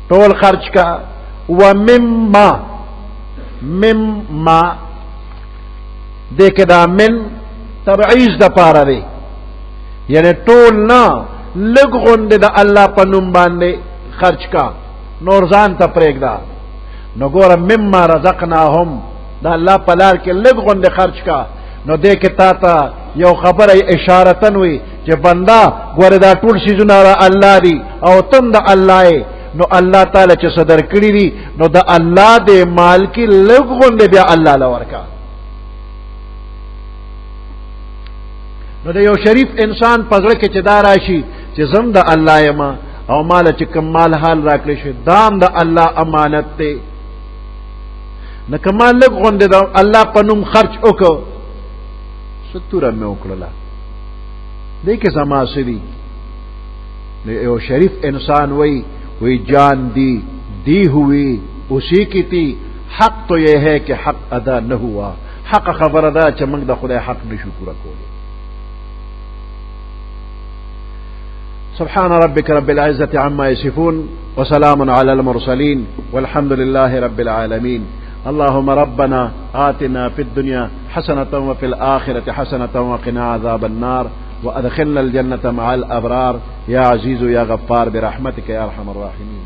ټول خرج کا ومما دیکھ دا من تبعیض دا پارا دی یعنی ټول نا لگ غند دا اللہ پا نم باندے خرچ کا نورزان تا پریک دا نو گورا مما رزقناهم دا اللہ پلار کے لگ غند خرچ کا نو دیکھ تا تا یو خبر اشارتن وی چه بندہ گورا دا ټول سیزونا را اللہ دی او تم دا اللہ نو اللہ تعالی چه صدر کری دی نو دا اللہ دے مال کی لگ غند بیا اللہ لورکا نو د یو شریف انسان پزړه کې چې دا راشي چې زم د الله یما او مال چې کوم مال حال راکړي شي دام د الله امانت ته نه کمال لګ غونډه د الله په نوم خرج وکړو ستوره مې وکړه دې کې سما سړي یو شریف انسان وही جان دی हुई उसी की थी حق तो یہ ہے کہ حق ادا نہ ہوا حق خبر ادا چې موږ د خدای حق نشو پورا کولی سبحان ربك رب العزة عما يصفون وسلام على المرسلين والحمد لله رب العالمين اللهم ربنا آتنا في الدنيا حسنة وفي الآخرة حسنة وقنا عذاب النار وأدخلنا الجنة مع الأبرار يا عزيز يا غفار برحمتك يا أرحم الراحمين